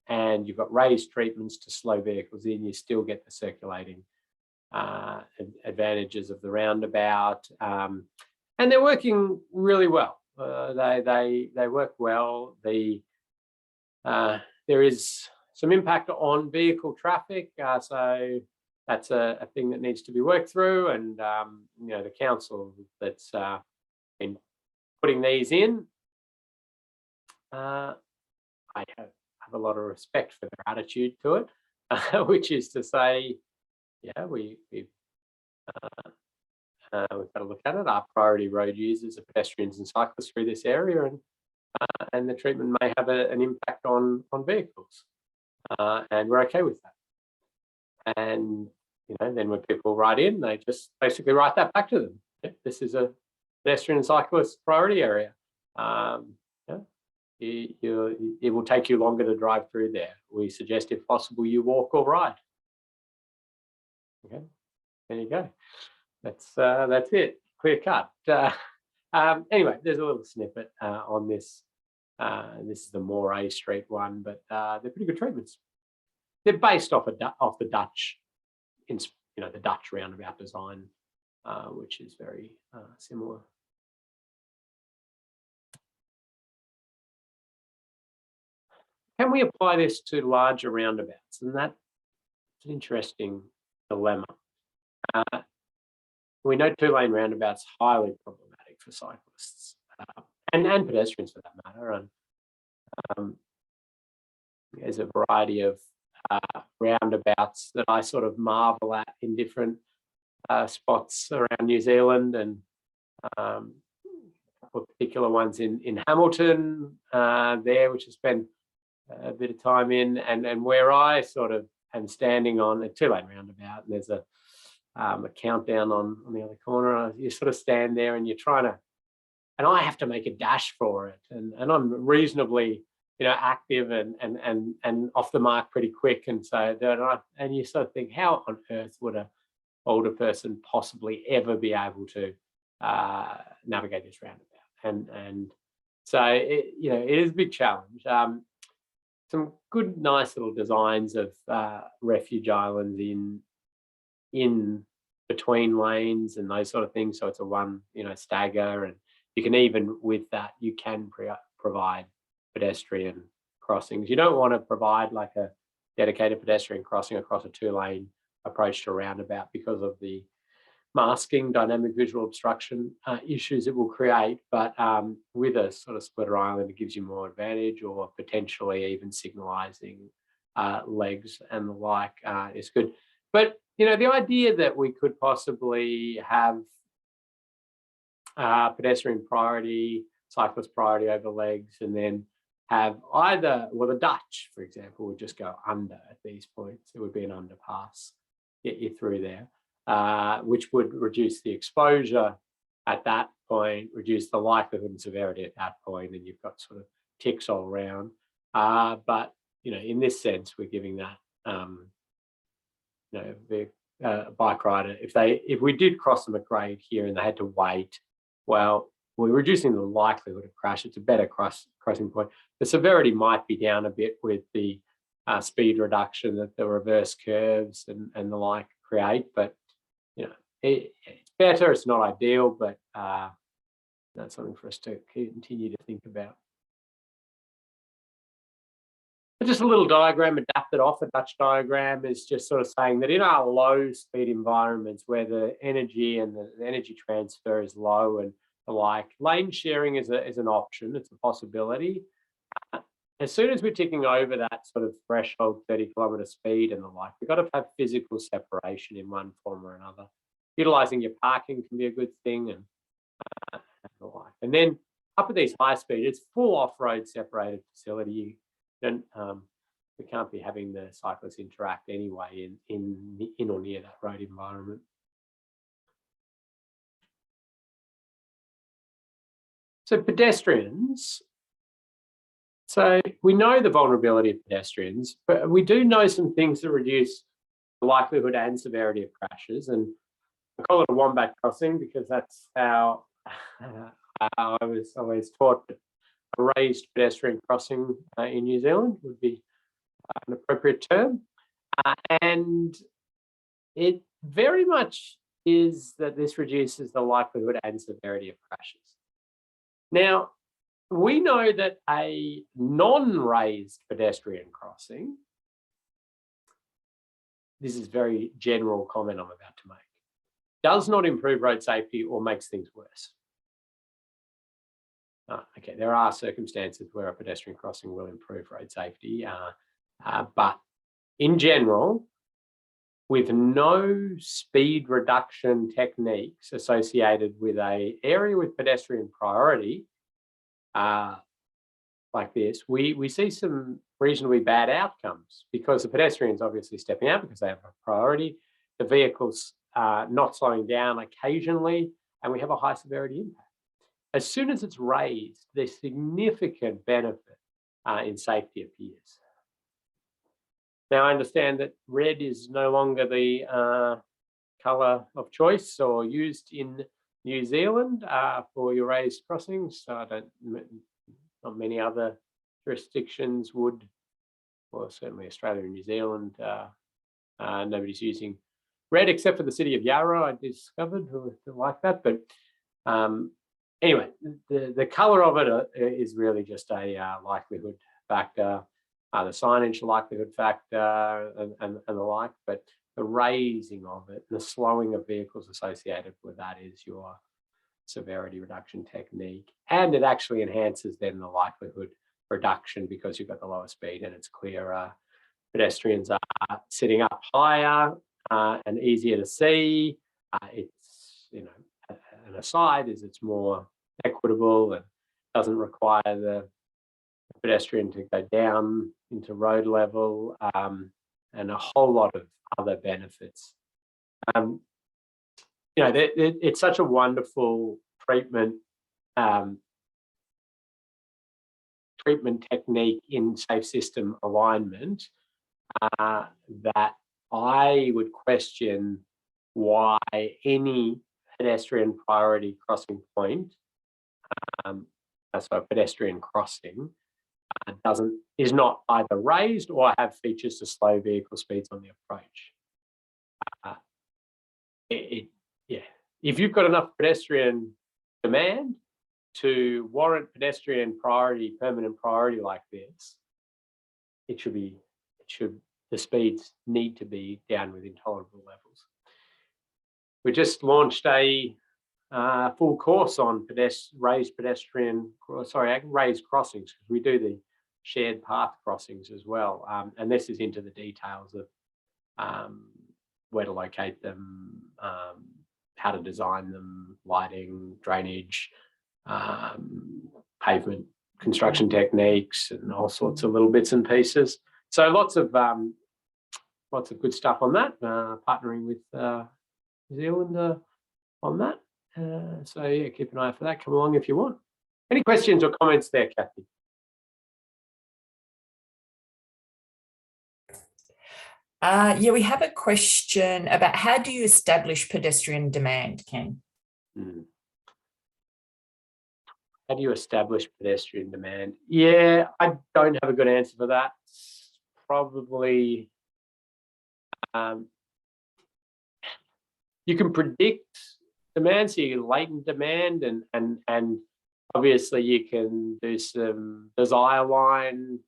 and you've got raised treatments to slow vehicles in. You still get the circulating advantages of the roundabout, and they're working really well. They work well. There is some impact on vehicle traffic, so that's a thing that needs to be worked through. And the council that's been putting these in, I have a lot of respect for their attitude to it, which is to say, yeah, we've got to look at it. Our priority road users are pedestrians and cyclists through this area, and the treatment may have an impact on vehicles, and we're okay with that. And then when people write in, they just basically write that back to them. Yeah, this is a pedestrian and cyclist priority area. It will take you longer to drive through there. We suggest, if possible, you walk or ride. Okay, there you go. That's it. Clear cut. Anyway, there's a little snippet on this. This is the Moray Street one, but they're pretty good treatments. They're based off the Dutch, the Dutch roundabout design, which is very similar. Can we apply this to larger roundabouts? And that's an interesting dilemma. We know two-lane roundabouts highly problematic for cyclists and pedestrians for that matter. And there's a variety of roundabouts that I sort of marvel at in different spots around New Zealand, and a couple of particular ones in Hamilton there, which I spent a bit of time in, and where I sort of am standing on a two-lane roundabout, and there's a countdown on the other corner. You sort of stand there and you're trying to, and I have to make a dash for it, and I'm reasonably active and off the mark pretty quick, and so and you sort of think, how on earth would an older person possibly ever be able to navigate this roundabout? And so it is a big challenge. Some good, nice little designs of refuge islands in between lanes and those sort of things. So it's a one, stagger, and you can, even with that, you can provide pedestrian crossings. You don't want to provide like a dedicated pedestrian crossing across a two-lane approach to a roundabout because of the masking, dynamic visual obstruction issues it will create. But with a sort of splitter island, it gives you more advantage, or potentially even signalising legs and the like is good. But the idea that we could possibly have pedestrian priority, cyclist priority over legs, and then have either, well, the Dutch, for example, would just go under at these points. It would be an underpass, get you through there, which would reduce the exposure at that point, reduce the likelihood and severity at that point, and you've got sort of ticks all around. But in this sense, we're giving that the bike rider, if we did cross them at grade here and they had to wait, well, we're reducing the likelihood of crash. It's a better crossing point. The severity might be down a bit with the speed reduction that the reverse curves and the like create, but it's better. It's not ideal, but that's something for us to continue to think about. just a little diagram adapted off a Dutch diagram is just sort of saying that in our low speed environments where the energy and the energy transfer is low and the like, lane sharing is an option, it's a possibility. As soon as we're ticking over that sort of threshold 30-kilometre speed and the like, we've got to have physical separation in one form or another. Utilising your parking can be a good thing and the like. And then up at these high speed, it's full off-road separated facility. We can't be having the cyclists interact anyway in or near that road environment. So pedestrians. So we know the vulnerability of pedestrians, but we do know some things that reduce the likelihood and severity of crashes. And I call it a wombat crossing because that's how I was always taught that a raised pedestrian crossing in New Zealand would be an appropriate term. And it very much is that this reduces the likelihood and severity of crashes. Now, we know that a non-raised pedestrian crossing, this is very general comment I'm about to make, does not improve road safety or makes things worse. Okay, there are circumstances where a pedestrian crossing will improve road safety, but in general, with no speed reduction techniques associated with an area with pedestrian priority, like this, we see some reasonably bad outcomes because the pedestrians obviously stepping out because they have a priority, the vehicles not slowing down occasionally, and we have a high severity impact. As soon as it's raised, the significant benefit in safety appears. Now, I understand that red is no longer the colour of choice or used in New Zealand for your raised crossings. So not many other jurisdictions would, well, certainly Australia and New Zealand, nobody's using red except for the city of Yarra, I discovered, who like that. But anyway, the colour of it is really just a likelihood factor, the signage likelihood factor and the like, but the raising of it, the slowing of vehicles associated with that is your severity reduction technique. And it actually enhances then the likelihood reduction because you've got the lower speed and it's clearer. Pedestrians are sitting up higher and easier to see. It's, you know, an aside is it's more equitable and doesn't require the pedestrian to go down into road level and a whole lot of other benefits. You know, it's such a wonderful treatment technique in safe system alignment that I would question why any pedestrian priority crossing point, so a pedestrian crossing, is not either raised or have features to slow vehicle speeds on the approach. Yeah, if you've got enough pedestrian demand to warrant pedestrian priority, permanent priority like this, the speeds need to be down within tolerable levels. We just launched a full course on raised crossings, because we do the shared path crossings as well. And this is into the details of where to locate them, how to design them, lighting, drainage, pavement construction techniques, and all sorts of little bits and pieces. So lots of good stuff on that. Partnering with New Zealand on that. So yeah, keep an eye out for that. Come along if you want. Any questions or comments there, Kathy? Yeah, we have a question about how do you establish pedestrian demand, Ken? How do you establish pedestrian demand? Yeah, I don't have a good answer for that. Probably you can predict demand, so you can latent demand, and obviously you can do some desire line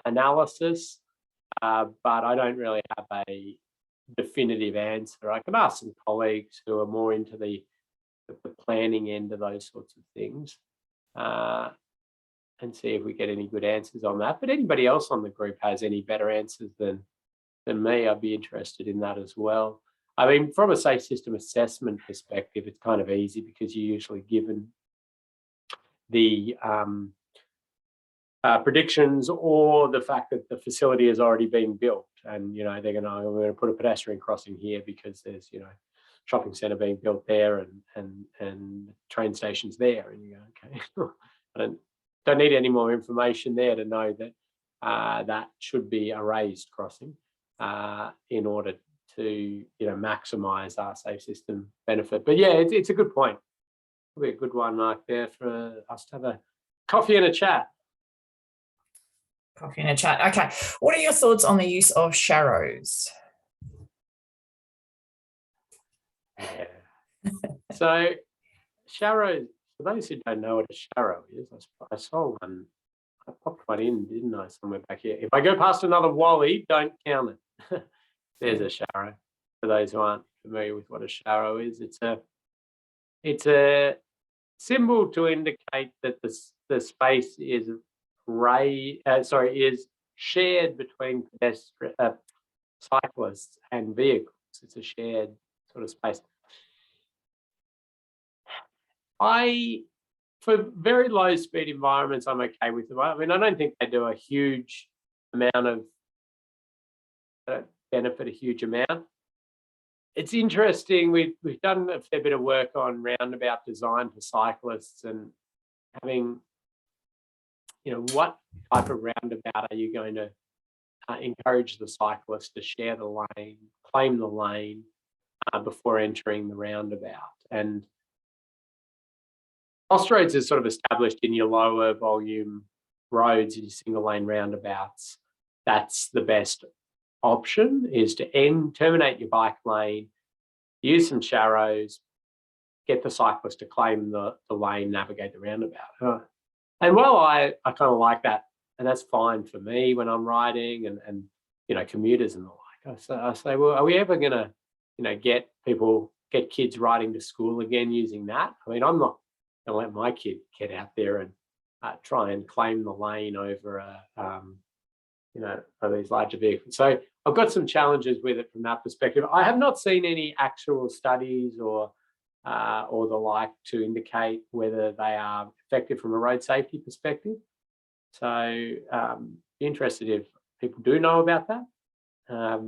analysis, but I don't really have a definitive answer. I can ask some colleagues who are more into the planning end of those sorts of things, and see if we get any good answers on that. But anybody else on the group has any better answers than me, I'd be interested in that as well. I mean, from a safe system assessment perspective, it's kind of easy because you're usually given the predictions or the fact that the facility has already been built, and they're going to put a pedestrian crossing here because there's shopping centre being built there and train stations there, and you go, okay. I don't need any more information there to know that that should be a raised crossing in order to maximise our safe system benefit. But yeah, it's a good point. It'll be a good one, Mark, there for us to have a coffee and a chat. Coffee and a chat. Okay. What are your thoughts on the use of sharrows? Yeah. So sharrows, for those who don't know what a sharrow is, I saw one. I popped one in, didn't I, somewhere back here. If I go past another wally, don't count it. There's a sharrow. For those who aren't familiar with what a sharrow is, it's a symbol to indicate that the space is is shared between cyclists and vehicles. It's a shared sort of space. For very low speed environments, I'm okay with them. I mean, I don't think they do a huge amount of benefit, a huge amount. It's interesting. We've done a fair bit of work on roundabout design for cyclists and having, what type of roundabout are you going to encourage the cyclist to share the lane, claim the lane before entering the roundabout. And Austroads is sort of established in your lower volume roads, in your single lane roundabouts. That's the best option, is to terminate your bike lane, use some sharrows, get the cyclist to claim the lane, navigate the roundabout. And while I kind of like that, and that's fine for me when I'm riding and commuters and the like, I say, well, are we ever going to get kids riding to school again using that? I mean, I'm not going to let my kid get out there and try and claim the lane over of these larger vehicles. So I've got some challenges with it from that perspective. I have not seen any actual studies or the like to indicate whether they are effective from a road safety perspective. So be interested if people do know about that. I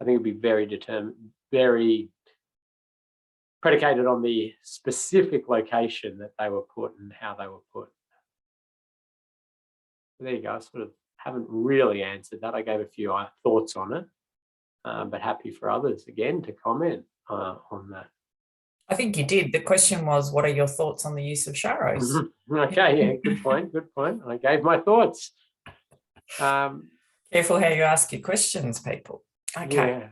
think it'd be very predicated on the specific location that they were put and how they were put. There you go. I sort of haven't really answered that. I gave a few thoughts on it, but happy for others again to comment on that. I think you did. The question was, what are your thoughts on the use of sharrows? Okay, yeah, good point. I gave my thoughts. Careful how you ask your questions, people. Okay. Yeah.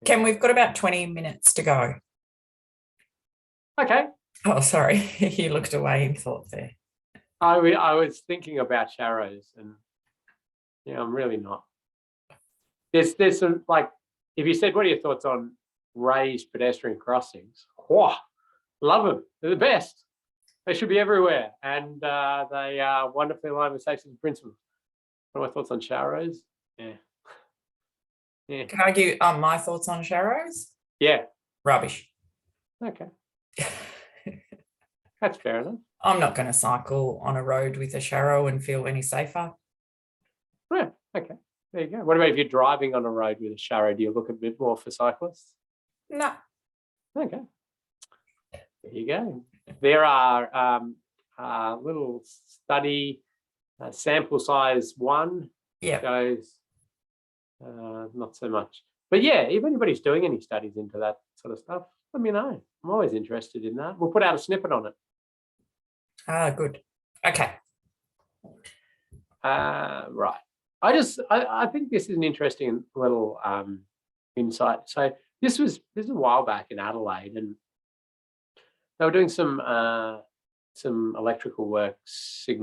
Ken, we've got about 20 minutes to go. Okay. Oh, sorry. You looked away in thought there. I was thinking about sharrows, and I'm really not. There's some, like, if you said, what are your thoughts on raised pedestrian crossings? Whoa, love them. They're the best. They should be everywhere, and they are wonderfully aligned with safety principles. What are my thoughts on sharrows? Yeah. Can I give my thoughts on sharrows? Yeah. Rubbish. Okay. That's fair enough. I'm not going to cycle on a road with a sharrow and feel any safer. Yeah, okay. There you go. What about if you're driving on a road with a sharrow? Do you look a bit more for cyclists? No. Okay. There you go. There are little study, sample size 1 goes not so much. But yeah, if anybody's doing any studies into that sort of stuff, let me know. I'm always interested in that. We'll put out a snippet on it. Good. Okay. Right. I think this is an interesting little insight. So this was a while back in Adelaide, and they were doing some electrical works in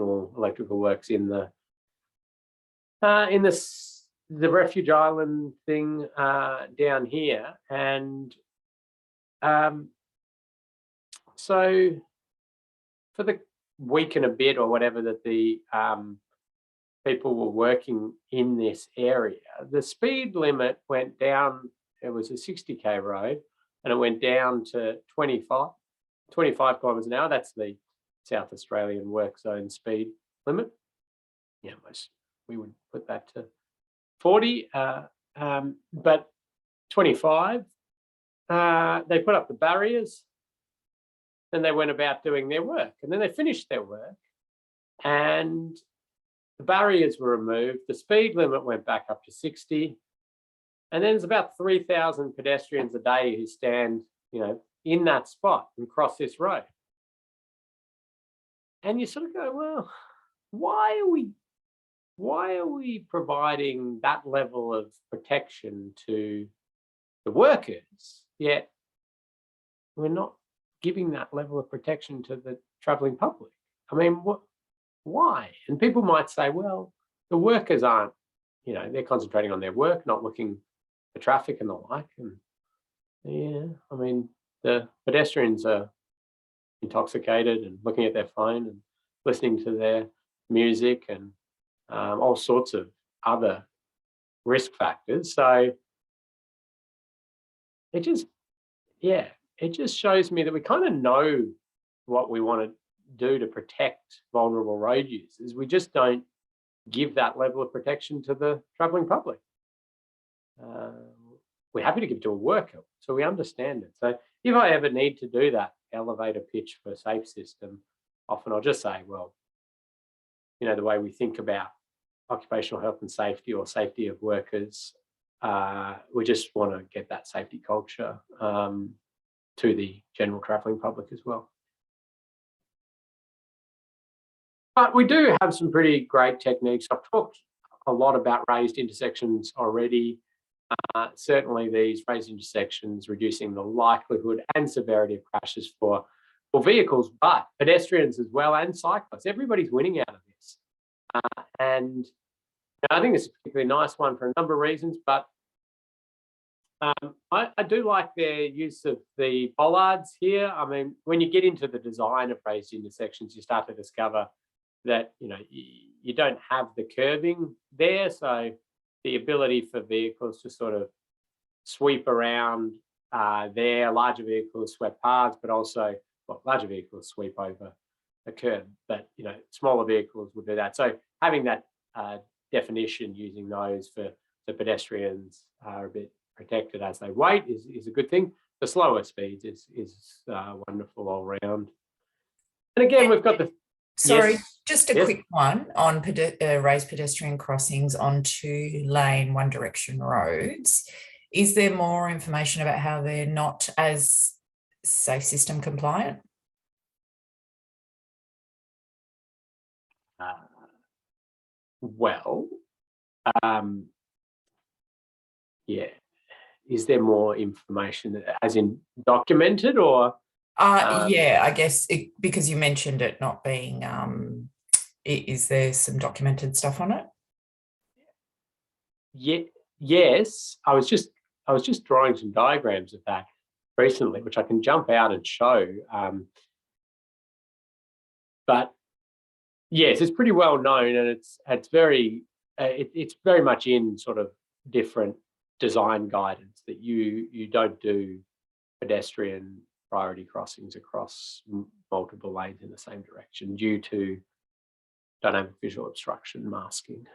the in the refuge island thing down here, and so for the week and a bit or whatever that the people were working in this area, the speed limit went down. It was a 60k road, and it went down to 25 kilometres an hour. That's the South Australian work zone speed limit. Yeah, we would put that to 40, but 25. They put up the barriers, and they went about doing their work, and then they finished their work, and the barriers were removed. The speed limit went back up to 60, and then there's about 3,000 pedestrians a day who stand, in that spot and cross this road. And you sort of go, well, why are we providing that level of protection to the workers, yet we're not giving that level of protection to the travelling public? I mean, why? And people might say, well, the workers aren't, they're concentrating on their work, not looking for traffic and the like. And yeah, I mean, the pedestrians are intoxicated and looking at their phone and listening to their music and all sorts of other risk factors. So it just shows me that we kind of know what we want to do to protect vulnerable road users. We just don't give that level of protection to the travelling public. We're happy to give it to a worker, so we understand it. So if I ever need to do that elevator pitch for a safe system, often I'll just say, well, the way we think about occupational health and safety or safety of workers, we just want to get that safety culture to the general travelling public as well. But we do have some pretty great techniques. I've talked a lot about raised intersections already. Certainly these raised intersections reducing the likelihood and severity of crashes for vehicles, but pedestrians as well and cyclists. Everybody's winning out of this. And I think it's a particularly nice one for a number of reasons, but I do like their use of the bollards here. I mean, when you get into the design of raised intersections, you start to discover that, you don't have the curving there. So the ability for vehicles to sort of sweep around there, larger vehicles sweep paths, but also, larger vehicles sweep over a curb, but, smaller vehicles would do that. So having that definition, using those for the pedestrians are a bit protected as they wait is a good thing. The slower speeds is wonderful all round. And again, we've got the... Sorry, yes, just a quick one on raised pedestrian crossings on 2-lane one direction roads. Is there more information about how they're not as safe system compliant? Yeah. Is there more information as in documented or? Yeah, I guess because you mentioned it not being, is there some documented stuff on it? Yeah, yes. I was just drawing some diagrams of that recently, which I can jump out and show. But yes, it's pretty well known, and it's very much in sort of different design guidance that you don't do pedestrian priority crossings across multiple lanes in the same direction due to dynamic visual obstruction masking.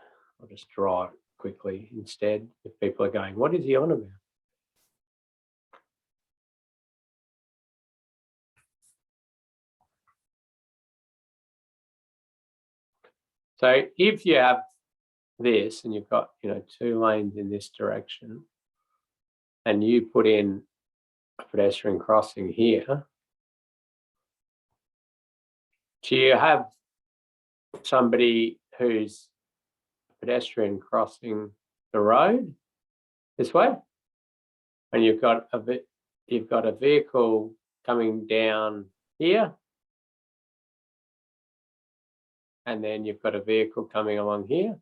I'll just draw it quickly instead if people are going, what is he on about? So if you have this and you've got 2 lanes in this direction and you put in a pedestrian crossing here, do you have somebody who's pedestrian crossing the road this way, and you've got a vehicle coming down here, and then you've got a vehicle coming along here?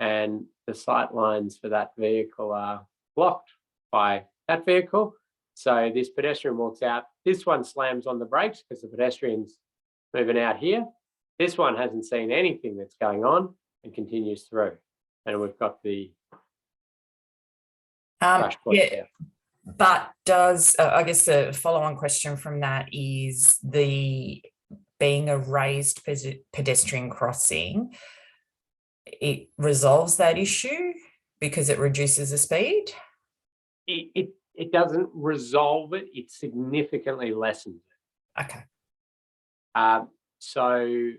and the sight lines for that vehicle are blocked by that vehicle. So this pedestrian walks out. This one slams on the brakes because the pedestrian's moving out here. This one hasn't seen anything that's going on and continues through. And we've got the crash point there. But does, I guess the follow-on question from that is, the being a raised pedestrian crossing, it resolves that issue because it reduces the speed? It doesn't resolve it, it significantly lessens it. Okay. So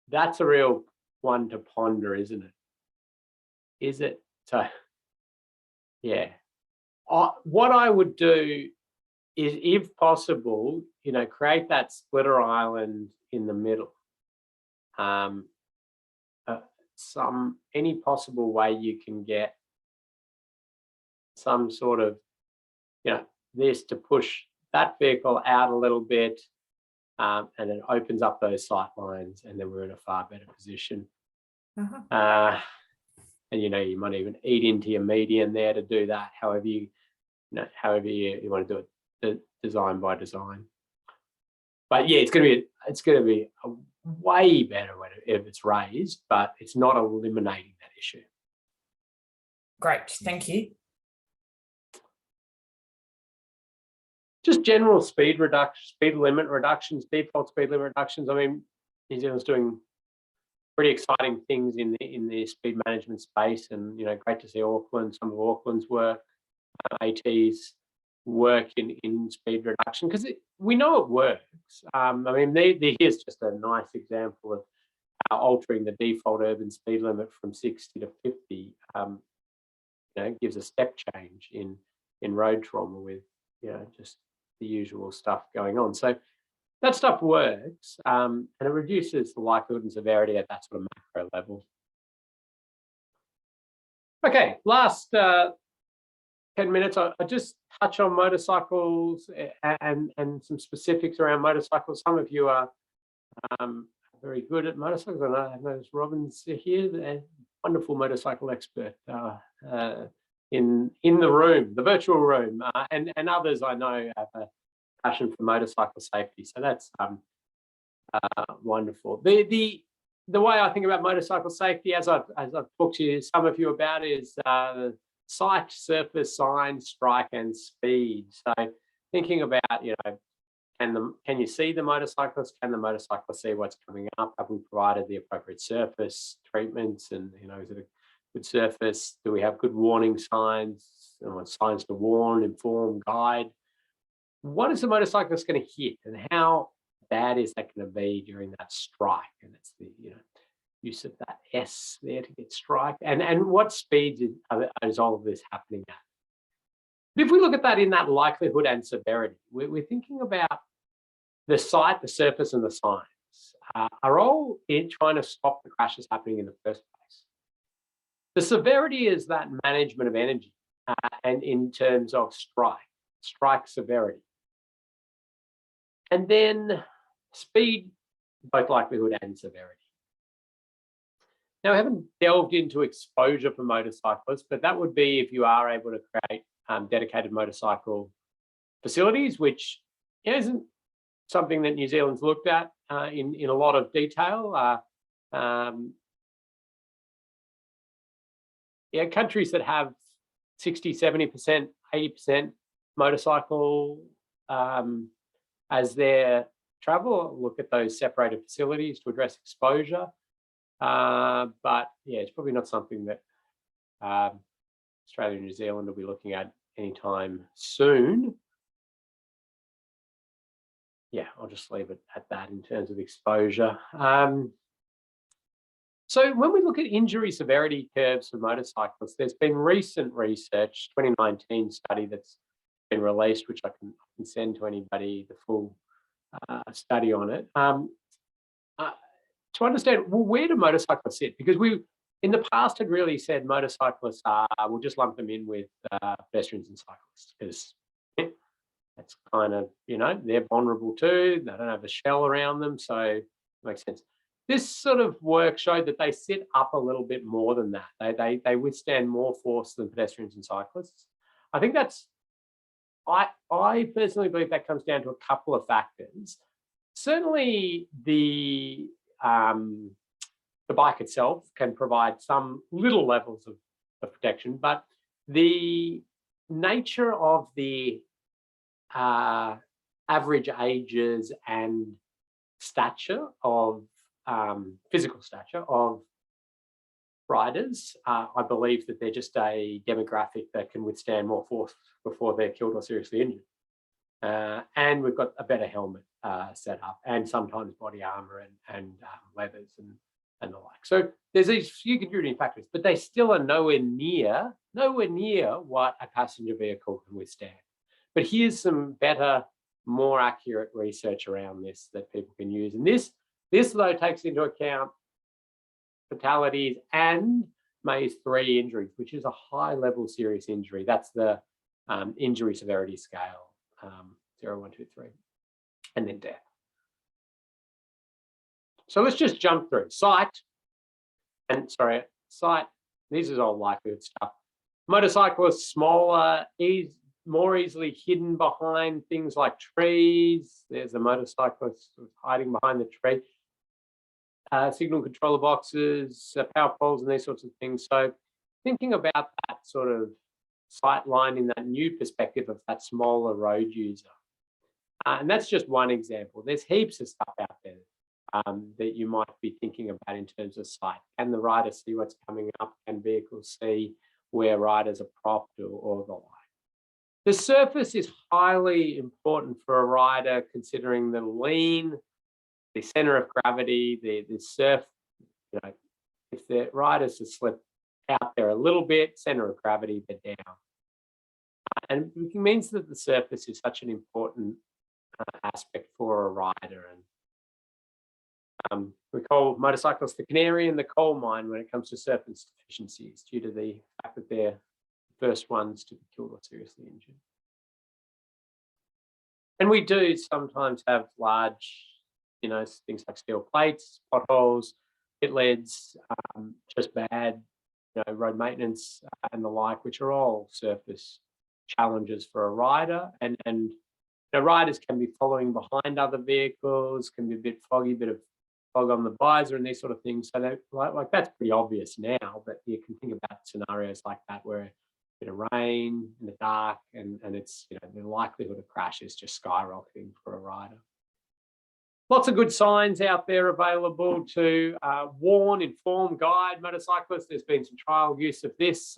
that's a real one to ponder, isn't it? Is it? So, yeah. What I would do is, if possible, create that splitter island in the middle. Any possible way you can get some sort of, this to push that vehicle out a little bit, and it opens up those sight lines, and then we're in a far better position. And you might even eat into your median there to do that. However you want to do it, design by design. But yeah, it's going to be a way better if it's raised, but it's not eliminating that issue. Great, thank you. Just general speed limit reductions, default speed limit reductions. I mean, New Zealand's doing pretty exciting things in the speed management space, and great to see some of Auckland's work, AT's work in speed reduction, because we know it works. I mean, here's just a nice example of how altering the default urban speed limit from 60 to 50 gives a step change in road trauma with just the usual stuff going on. So that stuff works, and it reduces the likelihood and severity at that sort of macro level. Okay, last 10 minutes, I just touch on motorcycles and some specifics around motorcycles. Some of you are very good at motorcycles. I know Robin's here, the wonderful motorcycle expert in the room, the virtual room, and others I know have a passion for motorcycle safety. So that's wonderful. The way I think about motorcycle safety, as I've talked to some of you about, is sight, surface, sign, strike, and speed. So thinking about, can you see the motorcyclist? Can the motorcyclist see what's coming up? Have we provided the appropriate surface treatments? And is it a good surface? Do we have good warning signs? Signs to warn, inform, guide? What is the motorcyclist going to hit, and how bad is that going to be during that strike? And that's the use of that S there to get strike. And what speeds is all of this happening at? But if we look at that in that likelihood and severity, we're thinking about the sight, the surface, and the signs are all in trying to stop the crashes happening in the first place. The severity is that management of energy, and in terms of strike severity. And then speed, both likelihood and severity. Now, I haven't delved into exposure for motorcyclists, but that would be if you are able to create dedicated motorcycle facilities, which isn't something that New Zealand's looked at in a lot of detail. Countries that have 60, 70%, 80% motorcycle as their travel look at those separated facilities to address exposure. But yeah, it's probably not something that Australia and New Zealand will be looking at anytime soon. Yeah, I'll just leave it at that in terms of exposure. So when we look at injury severity curves for motorcyclists, there's been recent research, 2019 study that's been released, which I can send to anybody, the full study on it. To understand, well, where do motorcyclists sit? Because we, in the past, had really said motorcyclists we'll just lump them in with pedestrians and cyclists, because that's kind of, they're vulnerable too. They don't have a shell around them, so it makes sense. this sort of work showed that they sit up a little bit more than that. They withstand more force than pedestrians and cyclists. I think that's, I personally believe that comes down to a couple of factors. Certainly the bike itself can provide some little levels of protection, but the nature of the average ages and stature of physical stature of riders, I believe that they're just a demographic that can withstand more force before they're killed or seriously injured. And we've got a better helmet set up, and sometimes body armor and leathers and the like. So there's these few contributing factors, but they still are nowhere near what a passenger vehicle can withstand. But here's some better, more accurate research around this that people can use. And this though takes into account fatalities and Maze 3 injuries, which is a high level serious injury. That's the injury severity scale, 0, 1, 2, 3, and then death. So let's just jump through sight. This is all likelihood stuff. Motorcyclists smaller, more easily hidden behind things like trees. There's a motorcyclist hiding behind the tree. Signal controller boxes, power poles, and these sorts of things. So thinking about that sort of sight line in that new perspective of that smaller road user. And that's just one example. There's heaps of stuff out there that you might be thinking about in terms of sight. Can the rider see what's coming up? Can vehicles see where riders are propped or the like? The surface is highly important for a rider, considering the lean, the center of gravity, the surf. You know, if the riders are slip out there a little bit, center of gravity, they're down. And it means that the surface is such an important aspect for a rider. And we call motorcyclists the canary in the coal mine when it comes to surface deficiencies, due to the fact that they're the first ones to be killed or seriously injured. And we do sometimes have large, things like steel plates, potholes, pit leads, just bad, road maintenance and the like, which are all surface challenges for a rider. And riders can be following behind other vehicles, can be a bit foggy, bit of fog on the visor and these sort of things. So like that's pretty obvious now, but you can think about scenarios like that where a bit of rain in the dark and it's, the likelihood of crash is just skyrocketing for a rider. Lots of good signs out there available to warn, inform, guide motorcyclists. There's been some trial use of this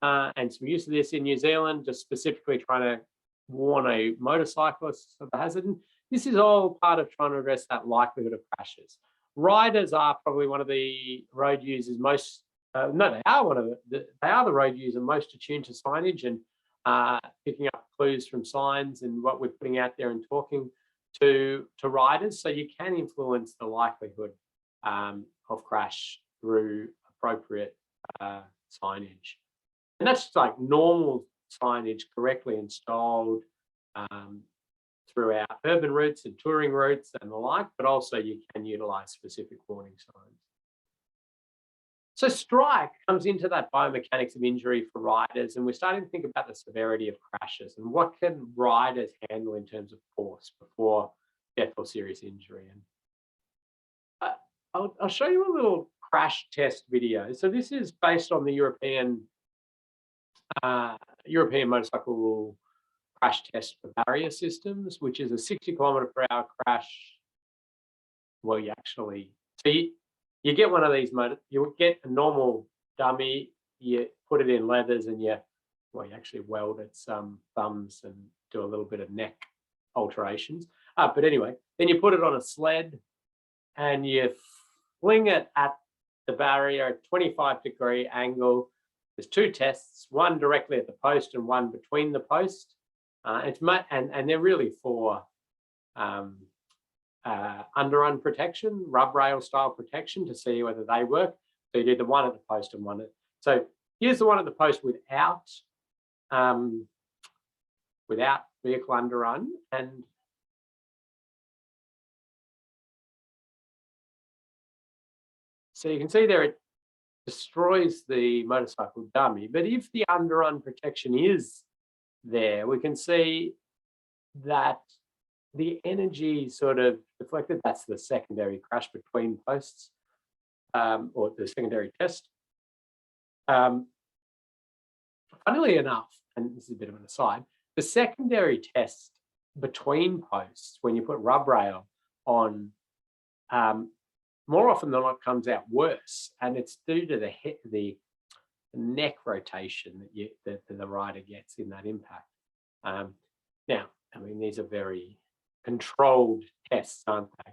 and some use of this in New Zealand, just specifically trying to warn a motorcyclist of the hazard. And this is all part of trying to address that likelihood of crashes. Riders are probably one of the road users most, they are the road user most attuned to signage and picking up clues from signs and what we're putting out there and talking to riders. So you can influence the likelihood of crash through appropriate signage. And that's like normal signage correctly installed throughout urban routes and touring routes and the like, but also you can utilize specific warning signs. So strike comes into that biomechanics of injury for riders, and we're starting to think about the severity of crashes and what can riders handle in terms of force before death or serious injury. And I'll show you a little crash test video. So this is based on the European motorcycle crash test for barrier systems, which is a 60 km/h crash. Well, you get one of these you get a normal dummy, you put it in leathers and you actually weld it some thumbs and do a little bit of neck alterations. But anyway, then you put it on a sled and you fling it at the barrier at 25-degree angle. There's two tests, one directly at the post and one between the post. And they're really for underrun protection, rub rail style protection, to see whether they work. So you do the one at the post and one at. So here's the one at the post without vehicle underrun, and So you can see there it destroys the motorcycle dummy. But if the underrun protection is there, we can see that the energy sort of deflected. That's the secondary crash between posts, or the secondary test. Funnily enough, and this is a bit of an aside, the secondary test between posts, when you put rub rail on, more often than not comes out worse, and it's due to the neck rotation that the rider gets in that impact. Now, I mean, these are very controlled tests, aren't they?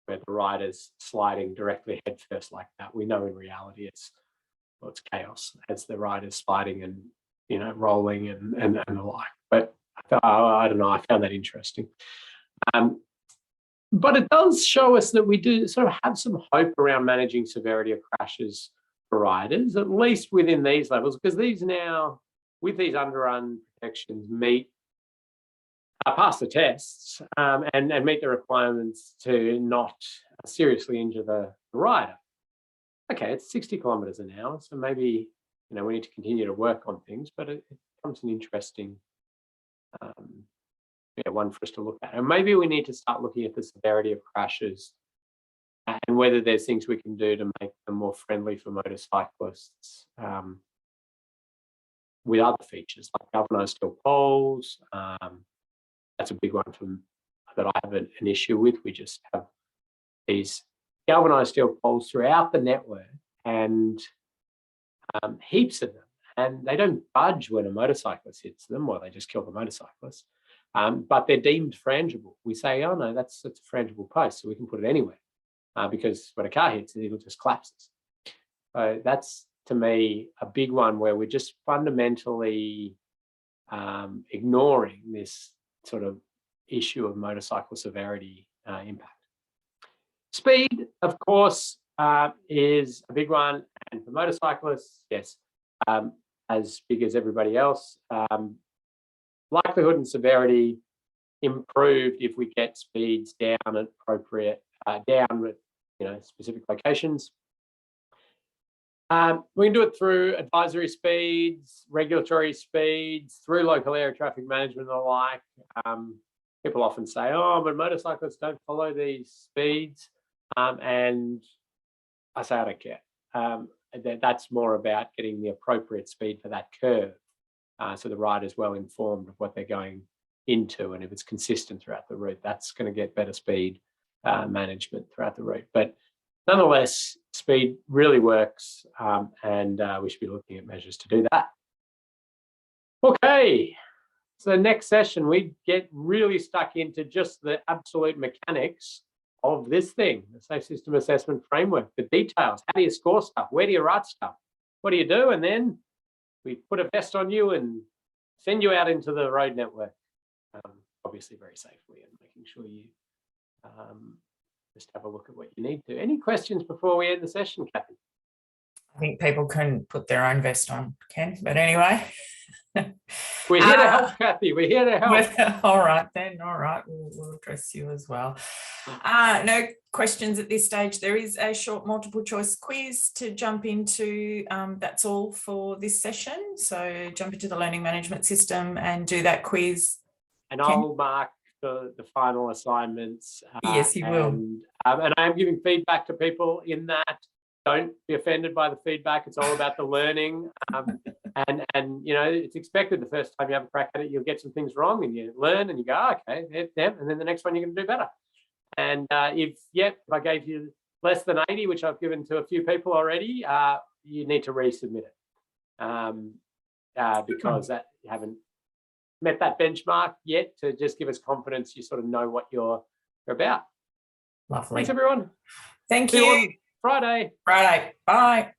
Where the rider's sliding directly headfirst like that. We know in reality it's chaos as the rider's sliding and, you know, rolling and the like. But I don't know, I found that interesting. But it does show us that we do sort of have some hope around managing severity of crashes for riders, at least within these levels, because these now, with these underrun protections, pass the tests and meet the requirements to not seriously injure the rider. Okay, it's 60 kilometers an hour, so maybe, you know, we need to continue to work on things, but it becomes an interesting one for us to look at. And maybe we need to start looking at the severity of crashes and whether there's things we can do to make them more friendly for motorcyclists with other features like galvanized steel poles. That's a big one that I have an issue with. We just have these galvanized steel poles throughout the network and heaps of them, and they don't budge when a motorcyclist hits them, or they just kill the motorcyclist. But they're deemed frangible. We say, oh no, that's a frangible post, so we can put it anywhere because when a car hits it, it'll just collapse. So that's, to me, a big one where we're just fundamentally ignoring this sort of issue of motorcycle severity impact. Speed, of course, is a big one, and for motorcyclists, yes, as big as everybody else. Likelihood and severity improved if we get speeds down at appropriate, down with, you know, specific locations. We can do it through advisory speeds, regulatory speeds, through local air traffic management and the like. People often say, oh, but motorcyclists don't follow these speeds. And I say, I don't care. That's more about getting the appropriate speed for that curve. So the rider's well informed of what they're going into. And if it's consistent throughout the route, that's going to get better speed management throughout the route. But nonetheless, speed really works, and we should be looking at measures to do that. Okay, so next session, we get really stuck into just the absolute mechanics of this thing, the Safe System Assessment Framework, the details. How do you score stuff? Where do you write stuff? What do you do? And then we put a vest on you and send you out into the road network, obviously very safely, and making sure you just have a look at what you need to. Any questions before we end the session, Kathy? I think people can put their own vest on, Ken, but anyway. We're here to help, Kathy. We're here to help. All right then. All right. We'll address you as well. No questions at this stage. There is a short multiple choice quiz to jump into. That's all for this session. So jump into the learning management system and do that quiz. And I'll mark the final assignments. Yes, you will. And I am giving feedback to people in that. Don't be offended by the feedback. It's all about the learning. And you know, it's expected the first time you have a crack at it, you'll get some things wrong and you learn and you go, oh, okay, yeah, and then the next one you're going to do better. And if I gave you less than 80, which I've given to a few people already, you need to resubmit it because that you haven't met that benchmark yet to just give us confidence you sort of know what you're about. Lovely. Thanks, everyone. Thank See you. you on Friday. Bye. Bye.